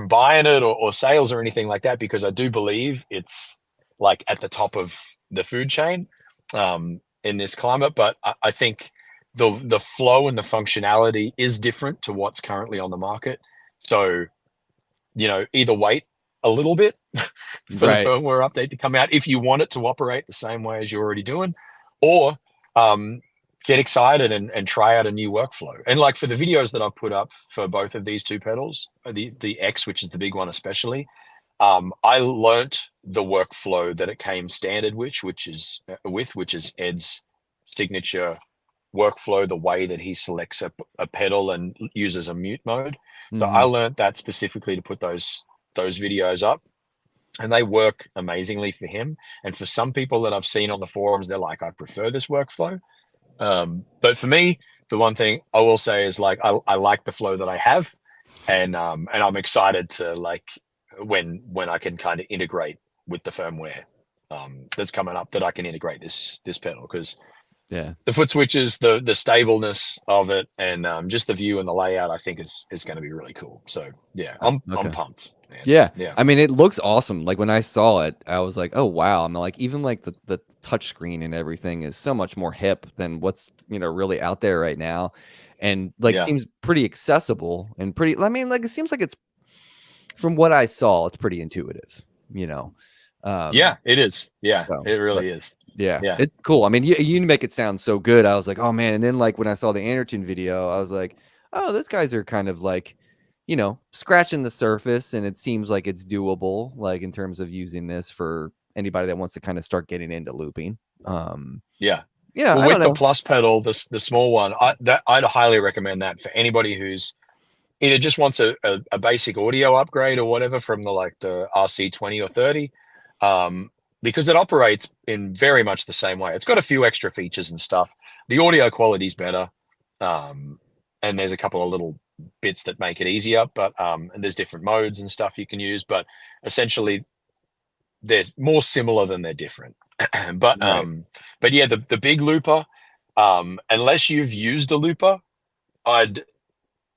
buying it or sales or anything like that, because I do believe it's like at the top of the food chain in this climate. But I think the flow and the functionality is different to what's currently on the market. So, either wait a little bit for the Right. firmware update to come out if you want it to operate the same way as you're already doing, or get excited and try out a new workflow. And like for the videos that I've put up for both of these two pedals, the X, which is the big one especially, I learnt the workflow that it came standard which is Ed's signature workflow, the way that he selects a pedal and uses a mute mode. So I Hmm. learned that specifically to put those videos up, and they work amazingly for him. And for some people that I've seen on the forums, they're like, I prefer this workflow. But for me, the one thing I will say is like I like the flow that I have, and I'm excited to like when I can kind of integrate with the firmware that's coming up, that I can integrate this pedal, because Yeah. the foot switches, the stableness of it, and just the view and the layout, I think is going to be really cool. So yeah, I'm Okay. pumped, man. Yeah. Yeah, I mean, it looks awesome. Like when I saw it, I was like, oh wow. I'm like, even like the touch screen and everything is so much more hip than what's, really out there right now. And like yeah, seems pretty accessible and pretty, I mean, like it seems like it's, from what I saw, it's pretty intuitive, you know. yeah. Um, It is. Yeah, so it but really is. yeah, Yeah, it's cool. I mean, you make it sound so good. I was like, oh man. And then like when I saw the Anderton video, I was like, oh, those guys are kind of like, scratching the surface, and it seems like it's doable, like in terms of using this for anybody that wants to kind of start getting into looping. yeah. Yeah, Well, I don't with the know. plus pedal, the small one, I'd highly recommend that for anybody who's either just wants a basic audio upgrade or whatever from the RC20 or 30, um, because it operates in very much the same way. It's got a few extra features and stuff. The audio quality's better, um, and there's a couple of little bits that make it easier. But and there's different modes and stuff you can use. But essentially, they're more similar than they're different. but Right. but yeah, the big looper, unless you've used a looper, I'd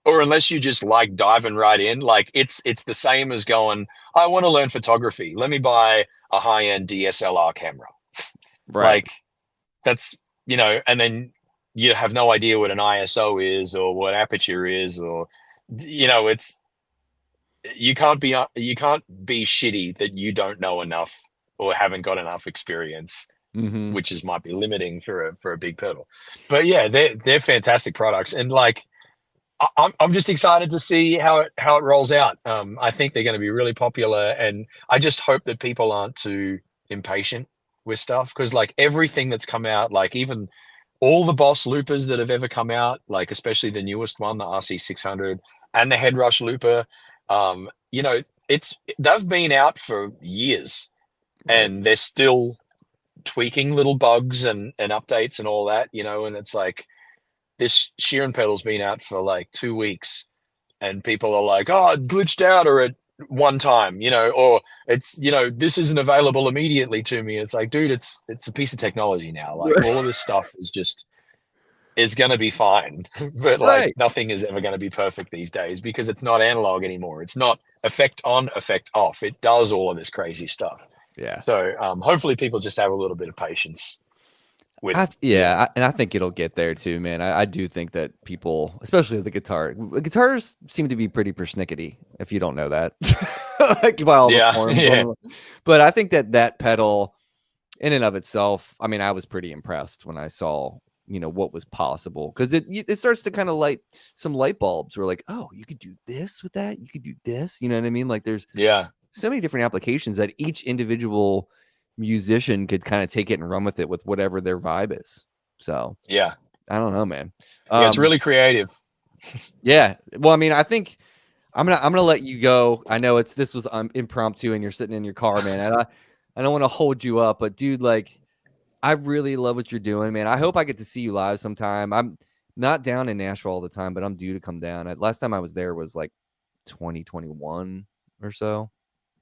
or unless you just like diving right in, like it's the same as going, I want to learn photography. Let me buy a high-end DSLR camera. Right. Like that's and then you have no idea what an ISO is or what aperture is, or it's you can't be shitty that you don't know enough or haven't got enough experience, Mm-hmm. which is might be limiting for a big pedal. But yeah, they're fantastic products, and like I'm just excited to see how it rolls out. I think they're going to be really popular, and I just hope that people aren't too impatient with stuff, because like everything that's come out, like even all the Boss loopers that have ever come out, like especially the newest one, the RC600 and the Headrush looper, they've been out for years, Right. and they're still tweaking little bugs and updates and all that, and it's like this Sheeran pedal's been out for like 2 weeks, and people are like, oh, it glitched out or at one time, or it's, this isn't available immediately to me. It's like, dude, it's a piece of technology now. Like all of this stuff is going to be fine, but like Right. nothing is ever going to be perfect these days because it's not analog anymore. It's not effect on, effect off. It does all of this crazy stuff. Yeah. So hopefully people just have a little bit of patience with, And I think it'll get there too, man. I do think that people, especially the guitars seem to be pretty persnickety, if you don't know that, like by all the yeah, forums. yeah, But I think that pedal, in and of itself, I mean, I was pretty impressed when I saw, what was possible, because it starts to kind of light some light bulbs. We're like, oh, you could do this with that. You could do this. You know what I mean? Like, there's yeah, so many different applications that each individual musician could kind of take it and run with it with whatever their vibe is. So yeah. I don't know, man. Yeah, it's really creative. Yeah. Well, I mean, I think I'm gonna let you go. I know this was impromptu and you're sitting in your car, man. And I don't want to hold you up, but dude, like, I really love what you're doing, man. I hope I get to see you live sometime. I'm not down in Nashville all the time, but I'm due to come down. Last time I was there was like 2021 or so.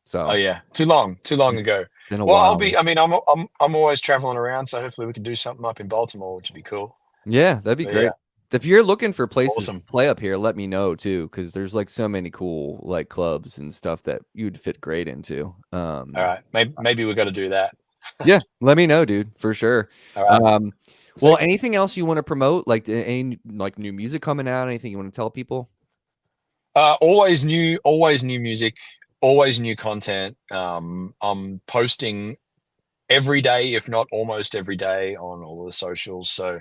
Oh So yeah, too long it's ago. been a Well, I'll while. be. I mean, I'm always traveling around, so hopefully we can do something up in Baltimore, which would be cool. Yeah, that'd be But yeah, great. If you're looking for places to awesome. play up here, let me know too, because there's like so many cool like clubs and stuff that you'd fit great into. All right, maybe we got to do that. Yeah, let me know, dude, for sure. All right. Well, Sick. anything else you want to promote, like any like new music coming out? Anything you want to tell people? Always new music, always new content. I'm posting every day, if not almost every day, on all the socials. So,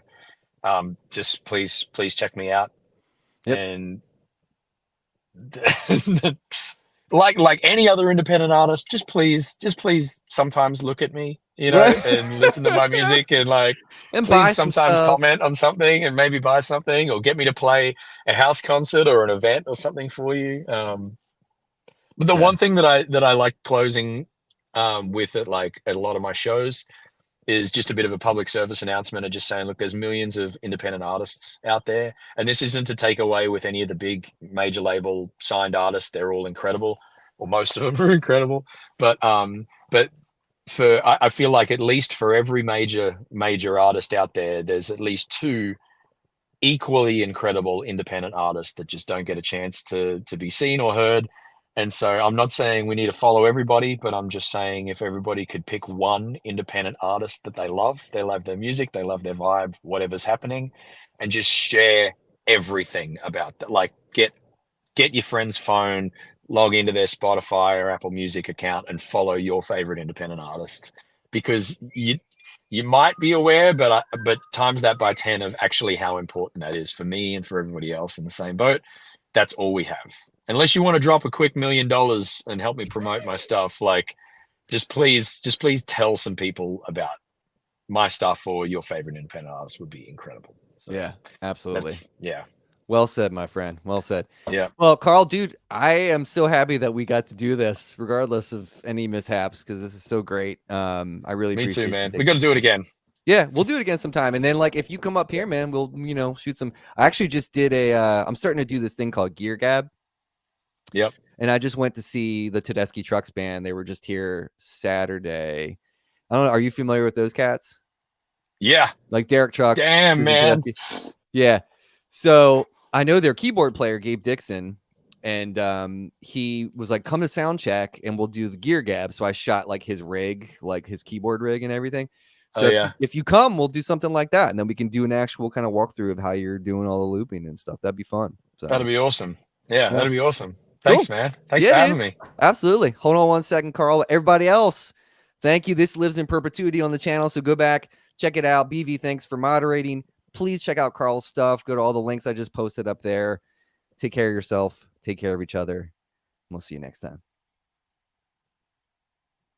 just please check me out. Yep. And like any other independent artist, just please sometimes look at me, Right. and listen to my music, and like And please buy some sometimes stuff. comment on something and maybe buy something or get me to play a house concert or an event or something for you. But the Yeah. one thing that I like closing with it, like at a lot of my shows, is just a bit of a public service announcement of just saying, look, there's millions of independent artists out there, and this isn't to take away with any of the big major label signed artists. They're all incredible, or most of them are incredible. But I feel like at least for every major artist out there, there's at least two equally incredible independent artists that just don't get a chance to be seen or heard. And so I'm not saying we need to follow everybody, but I'm just saying if everybody could pick one independent artist that they love their music, they love their vibe, whatever's happening, and just share everything about that. Like get your friend's phone, log into their Spotify or Apple Music account and follow your favorite independent artist, because you might be aware, but times that by 10 of actually how important that is for me and for everybody else in the same boat. That's all we have. Unless you want to drop a quick $1 million and help me promote my stuff, like just please tell some people about my stuff, or your favorite independent artist would be incredible. So Yeah, absolutely. yeah. Well said, my friend. Well said. Yeah. Well, Carl, dude, I am so happy that we got to do this, regardless of any mishaps, because this is so great. I really Me too, appreciate you man. We taking got to do it again. Yeah, we'll do it again sometime. And then, like, if you come up here, man, we'll shoot some. I actually just did I'm starting to do this thing called Gear Gab. Yep. And I just went to see the Tedeschi Trucks band. They were just here Saturday. I don't know. Are you familiar with those cats? Yeah. Like Derek Trucks. Damn, man. Yeah. So I know their keyboard player, Gabe Dixon, and he was like, come to sound check and we'll do the Gear Gab. So I shot like his rig, like his keyboard rig and everything. So Oh yeah, if you come, we'll do something like that, and then we can do an actual kind of walkthrough of how you're doing all the looping and stuff. That'd be fun. So that'd be awesome. Yeah, yeah. that'd be awesome. Cool. Thanks, man. Thanks Yeah, for dude. having me. Absolutely. Hold on one second, Carl. Everybody else, thank you. This lives in perpetuity on the channel, so go back, check it out. BV, thanks for moderating. Please check out Carl's stuff. Go to all the links I just posted up there. Take care of yourself. Take care of each other. We'll see you next time.